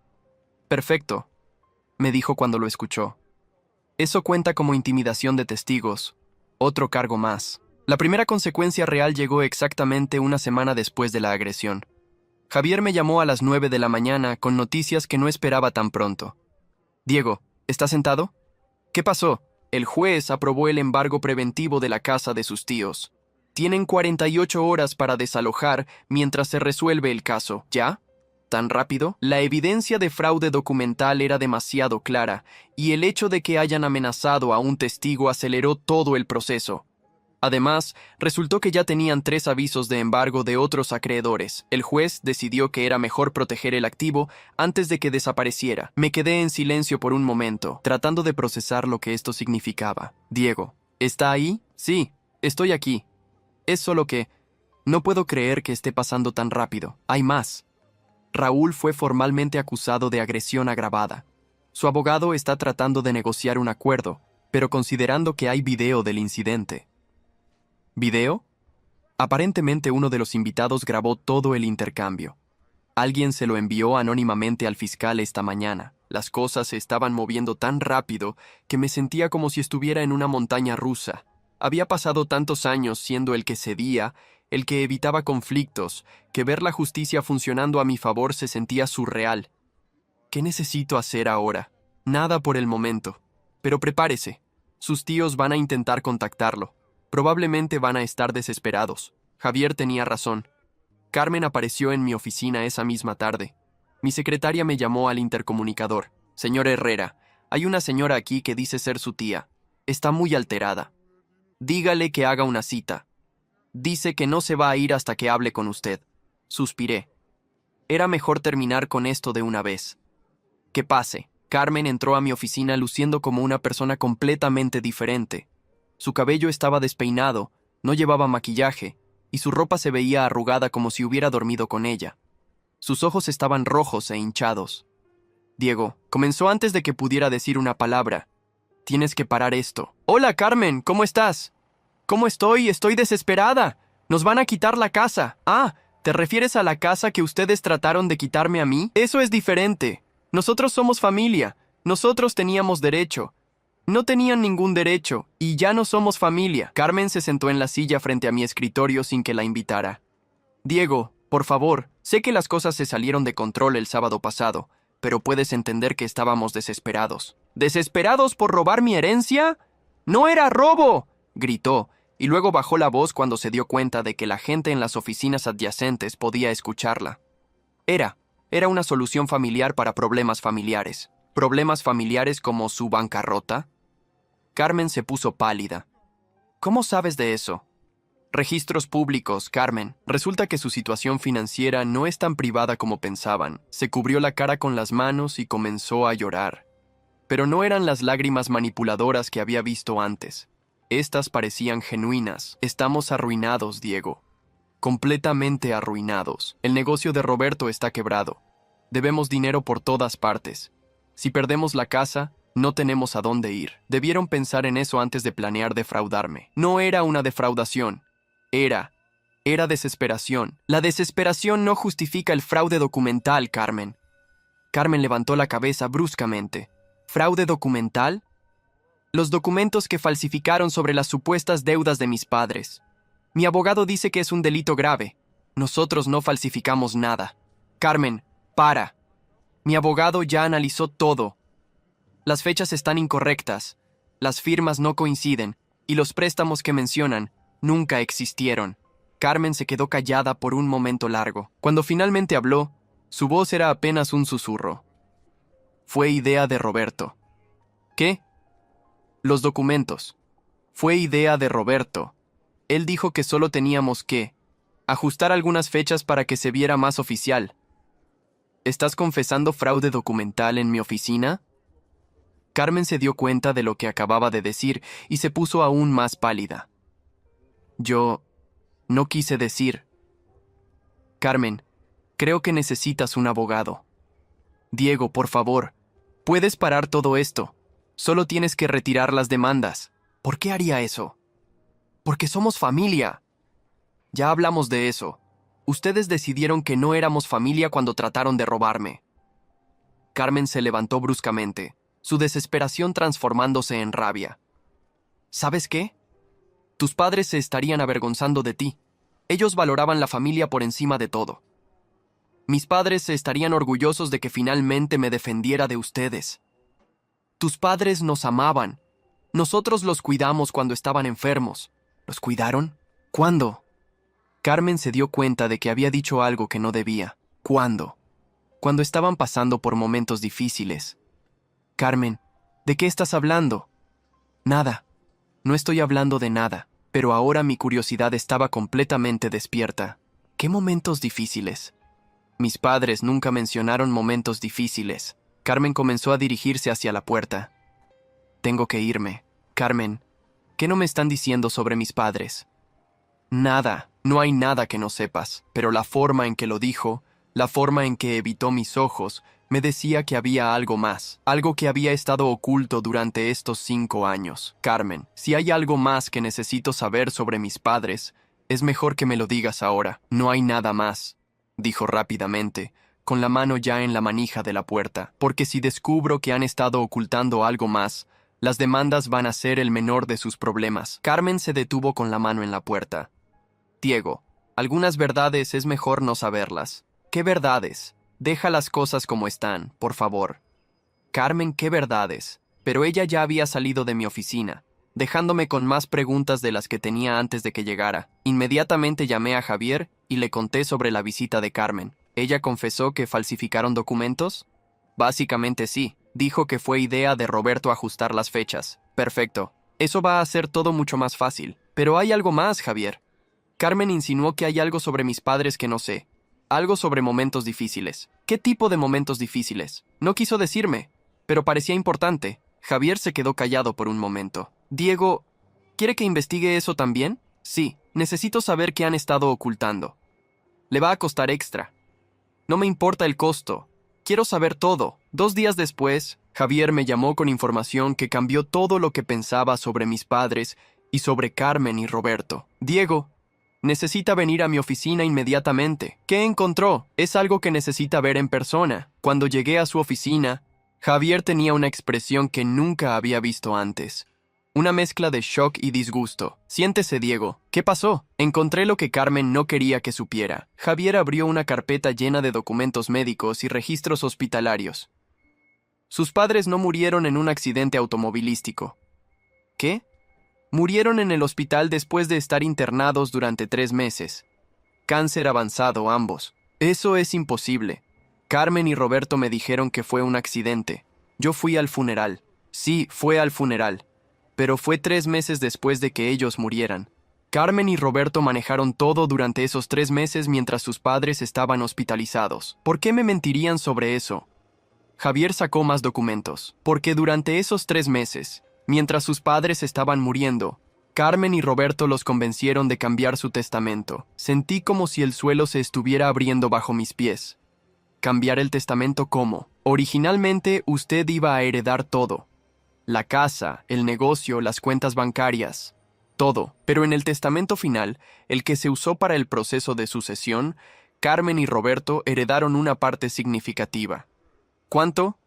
Perfecto, me dijo cuando lo escuchó. Eso cuenta como intimidación de testigos. Otro cargo más. La primera consecuencia real llegó exactamente una semana después de la agresión. Javier me llamó a las 9 de la mañana con noticias que no esperaba tan pronto. Diego, ¿estás sentado? ¿Qué pasó? El juez aprobó el embargo preventivo de la casa de sus tíos. Tienen 48 horas para desalojar mientras se resuelve el caso. ¿Ya? ¿Tan rápido? La evidencia de fraude documental era demasiado clara, y el hecho de que hayan amenazado a un testigo aceleró todo el proceso. Además, resultó que ya tenían 3 avisos de embargo de otros acreedores. El juez decidió que era mejor proteger el activo antes de que desapareciera. Me quedé en silencio por un momento, tratando de procesar lo que esto significaba. Diego, ¿está ahí? Sí, estoy aquí. Es solo que no puedo creer que esté pasando tan rápido. Hay más. Raúl fue formalmente acusado de agresión agravada. Su abogado está tratando de negociar un acuerdo, pero considerando que hay video del incidente. ¿Video? Aparentemente uno de los invitados grabó todo el intercambio. Alguien se lo envió anónimamente al fiscal esta mañana. Las cosas se estaban moviendo tan rápido que me sentía como si estuviera en una montaña rusa. Había pasado tantos años siendo el que cedía, el que evitaba conflictos, que ver la justicia funcionando a mi favor se sentía surreal. ¿Qué necesito hacer ahora? Nada por el momento. Pero prepárese. Sus tíos van a intentar contactarlo. Probablemente van a estar desesperados. Javier tenía razón. Carmen apareció en mi oficina esa misma tarde. Mi secretaria me llamó al intercomunicador. Señor Herrera, hay una señora aquí que dice ser su tía. Está muy alterada. Dígale que haga una cita. Dice que no se va a ir hasta que hable con usted. Suspiré. Era mejor terminar con esto de una vez. Que pase. Carmen entró a mi oficina luciendo como una persona completamente diferente. Su cabello estaba despeinado, no llevaba maquillaje, y su ropa se veía arrugada como si hubiera dormido con ella. Sus ojos estaban rojos e hinchados. Diego, comenzó antes de que pudiera decir una palabra. Tienes que parar esto. Hola, Carmen, ¿cómo estás? ¿Cómo estoy? Estoy desesperada. Nos van a quitar la casa. Ah, ¿te refieres a la casa que ustedes trataron de quitarme a mí? Eso es diferente. Nosotros somos familia. Nosotros teníamos derecho. No tenían ningún derecho, y ya no somos familia. Carmen se sentó en la silla frente a mi escritorio sin que la invitara. Diego, por favor, sé que las cosas se salieron de control el sábado pasado, pero puedes entender que estábamos desesperados. ¿Desesperados por robar mi herencia? ¡No era robo!, gritó, y luego bajó la voz cuando se dio cuenta de que la gente en las oficinas adyacentes podía escucharla. Era una solución familiar para problemas familiares. ¿Problemas familiares como su bancarrota? Carmen se puso pálida. ¿Cómo sabes de eso? Registros públicos, Carmen. Resulta que su situación financiera no es tan privada como pensaban. Se cubrió la cara con las manos y comenzó a llorar. Pero no eran las lágrimas manipuladoras que había visto antes. Estas parecían genuinas. Estamos arruinados, Diego. Completamente arruinados. El negocio de Roberto está quebrado. Debemos dinero por todas partes. Si perdemos la casa, no tenemos a dónde ir. Debieron pensar en eso antes de planear defraudarme. No era una defraudación. Era desesperación. La desesperación no justifica el fraude documental, Carmen. Carmen levantó la cabeza bruscamente. ¿Fraude documental? Los documentos que falsificaron sobre las supuestas deudas de mis padres. Mi abogado dice que es un delito grave. Nosotros no falsificamos nada. Carmen, para. Mi abogado ya analizó todo. Las fechas están incorrectas, las firmas no coinciden, y los préstamos que mencionan nunca existieron. Carmen se quedó callada por un momento largo. Cuando finalmente habló, su voz era apenas un susurro. Fue idea de Roberto. ¿Qué? Los documentos. Fue idea de Roberto. Él dijo que solo teníamos que ajustar algunas fechas para que se viera más oficial. ¿Estás confesando fraude documental en mi oficina? Carmen se dio cuenta de lo que acababa de decir y se puso aún más pálida. Yo no quise decir. Carmen, creo que necesitas un abogado. Diego, por favor, puedes parar todo esto. Solo tienes que retirar las demandas. ¿Por qué haría eso? Porque somos familia. Ya hablamos de eso. Ustedes decidieron que no éramos familia cuando trataron de robarme. Carmen se levantó bruscamente, su desesperación transformándose en rabia. ¿Sabes qué? Tus padres se estarían avergonzando de ti. Ellos valoraban la familia por encima de todo. Mis padres se estarían orgullosos de que finalmente me defendiera de ustedes. Tus padres nos amaban. Nosotros los cuidamos cuando estaban enfermos. ¿Los cuidaron? ¿Cuándo? Carmen se dio cuenta de que había dicho algo que no debía. ¿Cuándo? Cuando estaban pasando por momentos difíciles. Carmen, ¿de qué estás hablando? Nada. No estoy hablando de nada, pero ahora mi curiosidad estaba completamente despierta. ¿Qué momentos difíciles? Mis padres nunca mencionaron momentos difíciles. Carmen comenzó a dirigirse hacia la puerta. Tengo que irme. Carmen, ¿qué no me están diciendo sobre mis padres? Nada, no hay nada que no sepas, pero la forma en que lo dijo, la forma en que evitó mis ojos, me decía que había algo más, algo que había estado oculto durante estos 5 años. Carmen, si hay algo más que necesito saber sobre mis padres, es mejor que me lo digas ahora. No hay nada más, dijo rápidamente, con la mano ya en la manija de la puerta, porque si descubro que han estado ocultando algo más, las demandas van a ser el menor de sus problemas. Carmen se detuvo con la mano en la puerta. Diego, algunas verdades es mejor no saberlas. ¿Qué verdades? Deja las cosas como están, por favor. Carmen, ¿qué verdades? Pero ella ya había salido de mi oficina, dejándome con más preguntas de las que tenía antes de que llegara. Inmediatamente llamé a Javier y le conté sobre la visita de Carmen. ¿Ella confesó que falsificaron documentos? Básicamente sí. Dijo que fue idea de Roberto ajustar las fechas. Perfecto. Eso va a hacer todo mucho más fácil. Pero hay algo más, Javier. Carmen insinuó que hay algo sobre mis padres que no sé. Algo sobre momentos difíciles. ¿Qué tipo de momentos difíciles? No quiso decirme, pero parecía importante. Javier se quedó callado por un momento. Diego, ¿quiere que investigue eso también? Sí, necesito saber qué han estado ocultando. Le va a costar extra. No me importa el costo. Quiero saber todo. 2 días después, Javier me llamó con información que cambió todo lo que pensaba sobre mis padres y sobre Carmen y Roberto. Diego, necesita venir a mi oficina inmediatamente. ¿Qué encontró? Es algo que necesita ver en persona. Cuando llegué a su oficina, Javier tenía una expresión que nunca había visto antes. Una mezcla de shock y disgusto. Siéntese, Diego. ¿Qué pasó? Encontré lo que Carmen no quería que supiera. Javier abrió una carpeta llena de documentos médicos y registros hospitalarios. Sus padres no murieron en un accidente automovilístico. ¿Qué? Murieron en el hospital después de estar internados durante 3 meses. Cáncer avanzado ambos. Eso es imposible. Carmen y Roberto me dijeron que fue un accidente. Yo fui al funeral. Sí, fue al funeral. Pero fue 3 meses después de que ellos murieran. Carmen y Roberto manejaron todo durante esos 3 meses mientras sus padres estaban hospitalizados. ¿Por qué me mentirían sobre eso? Javier sacó más documentos. Porque durante esos 3 meses, mientras sus padres estaban muriendo, Carmen y Roberto los convencieron de cambiar su testamento. Sentí como si el suelo se estuviera abriendo bajo mis pies. ¿Cambiar el testamento cómo? Originalmente usted iba a heredar todo. La casa, el negocio, las cuentas bancarias, todo. Pero en el testamento final, el que se usó para el proceso de sucesión, Carmen y Roberto heredaron una parte significativa. ¿Cuánto?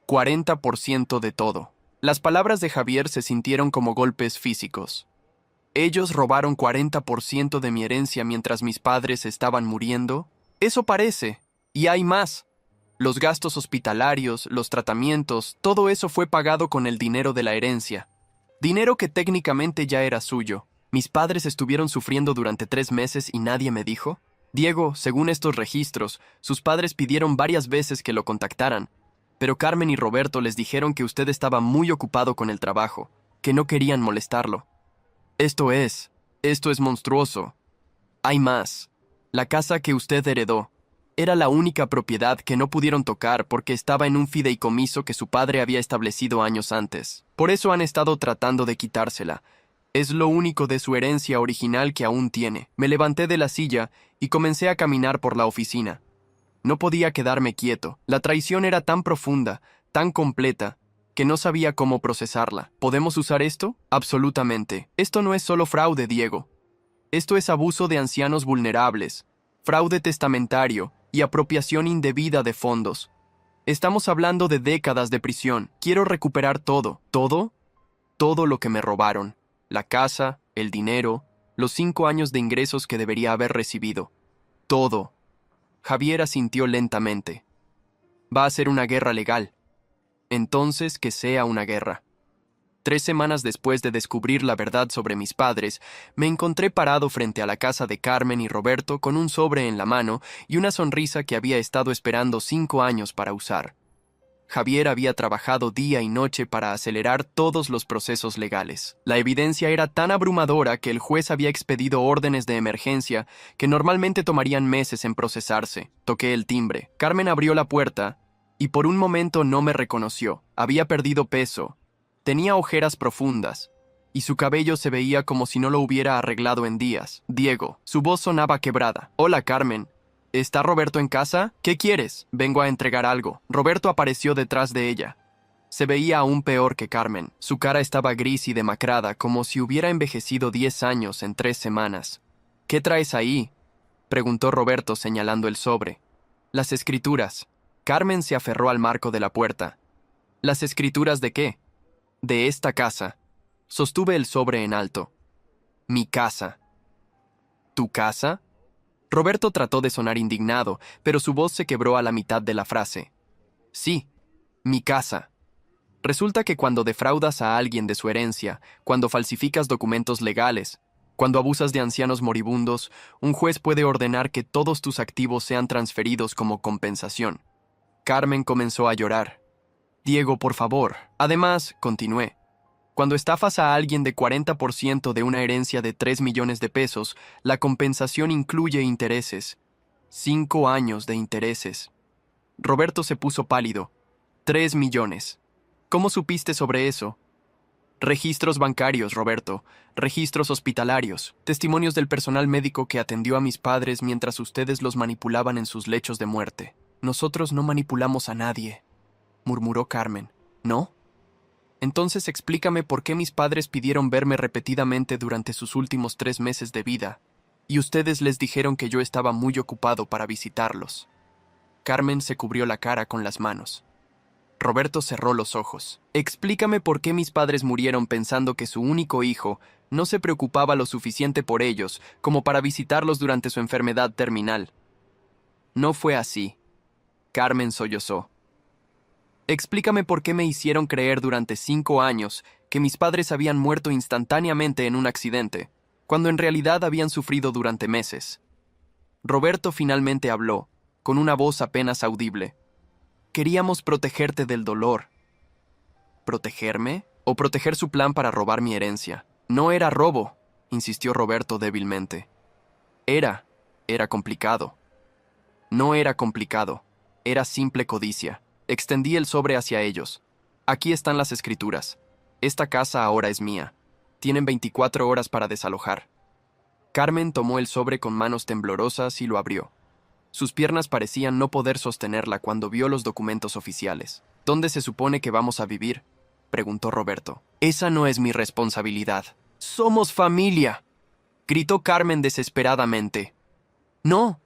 40% de todo. Las palabras de Javier se sintieron como golpes físicos. ¿Ellos robaron 40% de mi herencia mientras mis padres estaban muriendo? Eso parece. Y hay más. Los gastos hospitalarios, los tratamientos, todo eso fue pagado con el dinero de la herencia. Dinero que técnicamente ya era suyo. ¿Mis padres estuvieron sufriendo durante 3 meses y nadie me dijo? Diego, según estos registros, sus padres pidieron varias veces que lo contactaran, pero Carmen y Roberto les dijeron que usted estaba muy ocupado con el trabajo, que no querían molestarlo. Esto es monstruoso. Hay más. La casa que usted heredó era la única propiedad que no pudieron tocar porque estaba en un fideicomiso que su padre había establecido años antes. Por eso han estado tratando de quitársela. Es lo único de su herencia original que aún tiene. Me levanté de la silla y comencé a caminar por la oficina. No podía quedarme quieto. La traición era tan profunda, tan completa, que no sabía cómo procesarla. ¿Podemos usar esto? Absolutamente. Esto no es solo fraude, Diego. Esto es abuso de ancianos vulnerables, fraude testamentario y apropiación indebida de fondos. Estamos hablando de décadas de prisión. Quiero recuperar todo. ¿Todo? Todo lo que me robaron. La casa, el dinero, los 5 años de ingresos que debería haber recibido. Todo. Javier asintió lentamente. Va a ser una guerra legal. Entonces que sea una guerra. 3 semanas después de descubrir la verdad sobre mis padres, me encontré parado frente a la casa de Carmen y Roberto con un sobre en la mano y una sonrisa que había estado esperando 5 años para usar. Javier había trabajado día y noche para acelerar todos los procesos legales. La evidencia era tan abrumadora que el juez había expedido órdenes de emergencia que normalmente tomarían meses en procesarse. Toqué el timbre. Carmen abrió la puerta y por un momento no me reconoció. Había perdido peso. Tenía ojeras profundas. y su cabello se veía como si no lo hubiera arreglado en días. Diego. Su voz sonaba quebrada. Hola, Carmen. ¿Está Roberto en casa? ¿Qué quieres? Vengo a entregar algo. Roberto apareció detrás de ella. Se veía aún peor que Carmen. Su cara estaba gris y demacrada, como si hubiera envejecido 10 años en 3 semanas. ¿Qué traes ahí?, preguntó Roberto señalando el sobre. Las escrituras. Carmen se aferró al marco de la puerta. ¿Las escrituras de qué? De esta casa. Sostuve el sobre en alto. Mi casa. ¿Tu casa? Roberto trató de sonar indignado, pero su voz se quebró a la mitad de la frase. Sí, mi casa. Resulta que cuando defraudas a alguien de su herencia, cuando falsificas documentos legales, cuando abusas de ancianos moribundos, un juez puede ordenar que todos tus activos sean transferidos como compensación. Carmen comenzó a llorar. Diego, por favor. Además, continué, cuando estafas a alguien de 40% de una herencia de 3 millones de pesos, la compensación incluye intereses. 5 años de intereses. Roberto se puso pálido. 3 millones. ¿Cómo supiste sobre eso? Registros bancarios, Roberto. Registros hospitalarios. Testimonios del personal médico que atendió a mis padres mientras ustedes los manipulaban en sus lechos de muerte. Nosotros no manipulamos a nadie, murmuró Carmen. ¿No? Entonces explícame por qué mis padres pidieron verme repetidamente durante sus últimos 3 meses de vida, y ustedes les dijeron que yo estaba muy ocupado para visitarlos. Carmen se cubrió la cara con las manos. Roberto cerró los ojos. Explícame por qué mis padres murieron pensando que su único hijo no se preocupaba lo suficiente por ellos como para visitarlos durante su enfermedad terminal. No fue así. Carmen sollozó. Explícame por qué me hicieron creer durante 5 años que mis padres habían muerto instantáneamente en un accidente, cuando en realidad habían sufrido durante meses. Roberto finalmente habló, con una voz apenas audible. Queríamos protegerte del dolor. ¿Protegerme? ¿O proteger su plan para robar mi herencia? No era robo, insistió Roberto débilmente. Era complicado. No era complicado, era simple codicia. Extendí el sobre hacia ellos. Aquí están las escrituras. Esta casa ahora es mía. Tienen 24 horas para desalojar. Carmen tomó el sobre con manos temblorosas y lo abrió. Sus piernas parecían no poder sostenerla cuando vio los documentos oficiales. ¿Dónde se supone que vamos a vivir?, preguntó Roberto. Esa no es mi responsabilidad. ¡Somos familia!, gritó Carmen desesperadamente. No,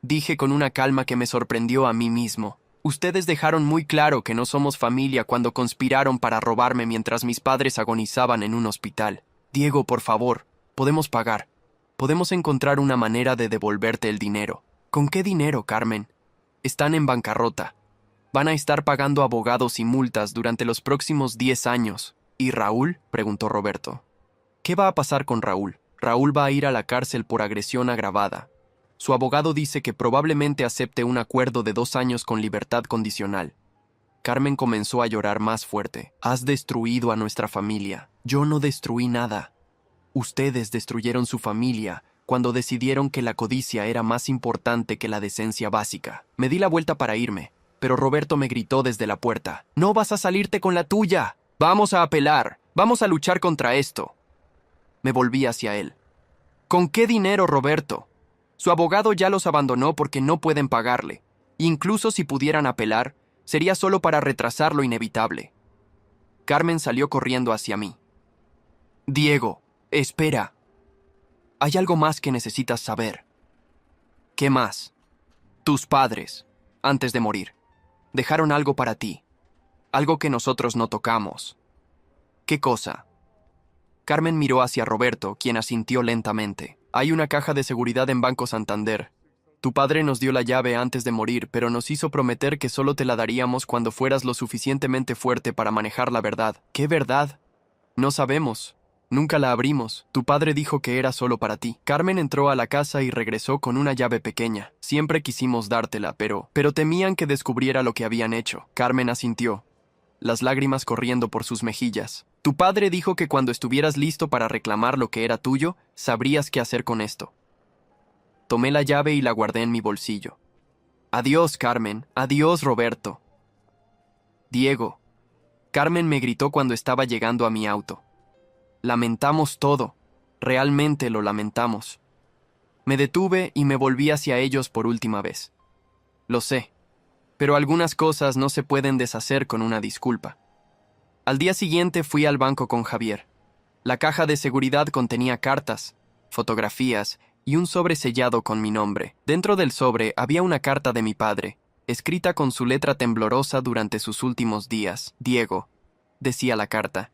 dije con una calma que me sorprendió a mí mismo. Ustedes dejaron muy claro que no somos familia cuando conspiraron para robarme mientras mis padres agonizaban en un hospital. Diego, por favor, podemos pagar. Podemos encontrar una manera de devolverte el dinero. ¿Con qué dinero, Carmen? Están en bancarrota. Van a estar pagando abogados y multas durante los próximos 10 años. ¿Y Raúl?, preguntó Roberto. ¿Qué va a pasar con Raúl? Raúl va a ir a la cárcel por agresión agravada. Su abogado dice que probablemente acepte un acuerdo de 2 años con libertad condicional. Carmen comenzó a llorar más fuerte. Has destruido a nuestra familia. Yo no destruí nada. Ustedes destruyeron su familia cuando decidieron que la codicia era más importante que la decencia básica. Me di la vuelta para irme, pero Roberto me gritó desde la puerta. «No vas a salirte con la tuya. Vamos a apelar. Vamos a luchar contra esto». Me volví hacia él. ¿Con qué dinero, Roberto? Su abogado ya los abandonó porque no pueden pagarle. Incluso si pudieran apelar, sería solo para retrasar lo inevitable. Carmen salió corriendo hacia mí. «Diego, espera. Hay algo más que necesitas saber». «¿Qué más?» «Tus padres, antes de morir, dejaron algo para ti. Algo que nosotros no tocamos». «¿Qué cosa?» Carmen miró hacia Roberto, quien asintió lentamente. «Hay una caja de seguridad en Banco Santander. Tu padre nos dio la llave antes de morir, pero nos hizo prometer que solo te la daríamos cuando fueras lo suficientemente fuerte para manejar la verdad». «¿Qué verdad?» «No sabemos. Nunca la abrimos. Tu padre dijo que era solo para ti». Carmen entró a la casa y regresó con una llave pequeña. «Siempre quisimos dártela, pero temían que descubriera lo que habían hecho». Carmen asintió, las lágrimas corriendo por sus mejillas. «Tu padre dijo que cuando estuvieras listo para reclamar lo que era tuyo, sabrías qué hacer con esto». Tomé la llave y la guardé en mi bolsillo. «Adiós, Carmen. Adiós, Roberto». «Diego». Carmen me gritó cuando estaba llegando a mi auto. Lamentamos todo. Realmente lo lamentamos. Me detuve y me volví hacia ellos por última vez. Lo sé, pero algunas cosas no se pueden deshacer con una disculpa. Al día siguiente fui al banco con Javier. La caja de seguridad contenía cartas, fotografías y un sobre sellado con mi nombre. Dentro del sobre había una carta de mi padre, escrita con su letra temblorosa durante sus últimos días. Diego, decía la carta,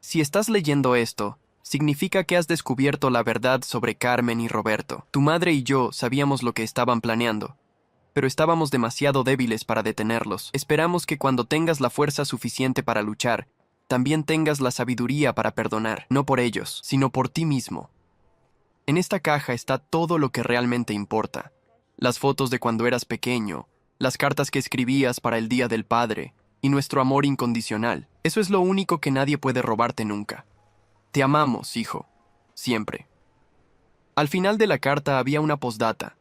si estás leyendo esto, significa que has descubierto la verdad sobre Carmen y Roberto. Tu madre y yo sabíamos lo que estaban planeando, pero estábamos demasiado débiles para detenerlos. Esperamos que cuando tengas la fuerza suficiente para luchar, también tengas la sabiduría para perdonar, no por ellos, sino por ti mismo. En esta caja está todo lo que realmente importa. Las fotos de cuando eras pequeño, las cartas que escribías para el Día del Padre, y nuestro amor incondicional. Eso es lo único que nadie puede robarte nunca. Te amamos, hijo. Siempre. Al final de la carta había una postdata.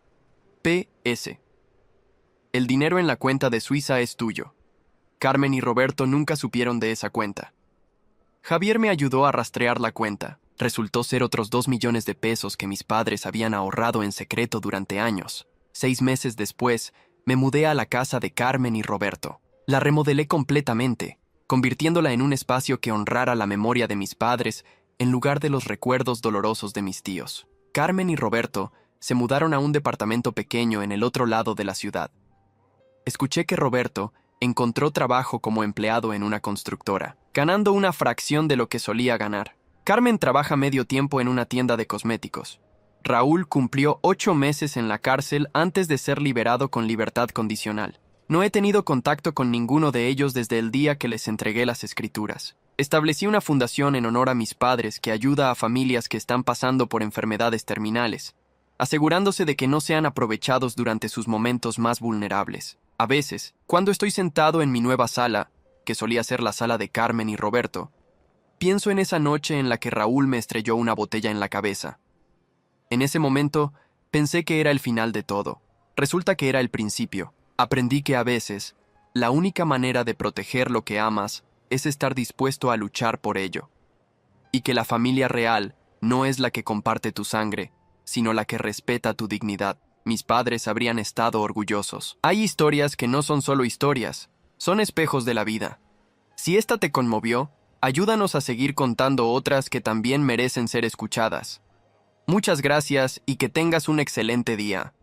P.S. El dinero en la cuenta de Suiza es tuyo. Carmen y Roberto nunca supieron de esa cuenta. Javier me ayudó a rastrear la cuenta. Resultó ser otros 2 millones de pesos que mis padres habían ahorrado en secreto durante años. 6 meses después, me mudé a la casa de Carmen y Roberto. La remodelé completamente, convirtiéndola en un espacio que honrara la memoria de mis padres en lugar de los recuerdos dolorosos de mis tíos. Carmen y Roberto se mudaron a un departamento pequeño en el otro lado de la ciudad. Escuché que Roberto encontró trabajo como empleado en una constructora, ganando una fracción de lo que solía ganar. Carmen trabaja medio tiempo en una tienda de cosméticos. Raúl cumplió 8 meses en la cárcel antes de ser liberado con libertad condicional. No he tenido contacto con ninguno de ellos desde el día que les entregué las escrituras. Establecí una fundación en honor a mis padres que ayuda a familias que están pasando por enfermedades terminales, asegurándose de que no sean aprovechados durante sus momentos más vulnerables. A veces, cuando estoy sentado en mi nueva sala, que solía ser la sala de Carmen y Roberto, pienso en esa noche en la que Raúl me estrelló una botella en la cabeza. En ese momento, pensé que era el final de todo. Resulta que era el principio. Aprendí que a veces, la única manera de proteger lo que amas es estar dispuesto a luchar por ello. Y que la familia real no es la que comparte tu sangre, sino la que respeta tu dignidad. Mis padres habrían estado orgullosos. Hay historias que no son solo historias, son espejos de la vida. Si esta te conmovió, ayúdanos a seguir contando otras que también merecen ser escuchadas. Muchas gracias y que tengas un excelente día.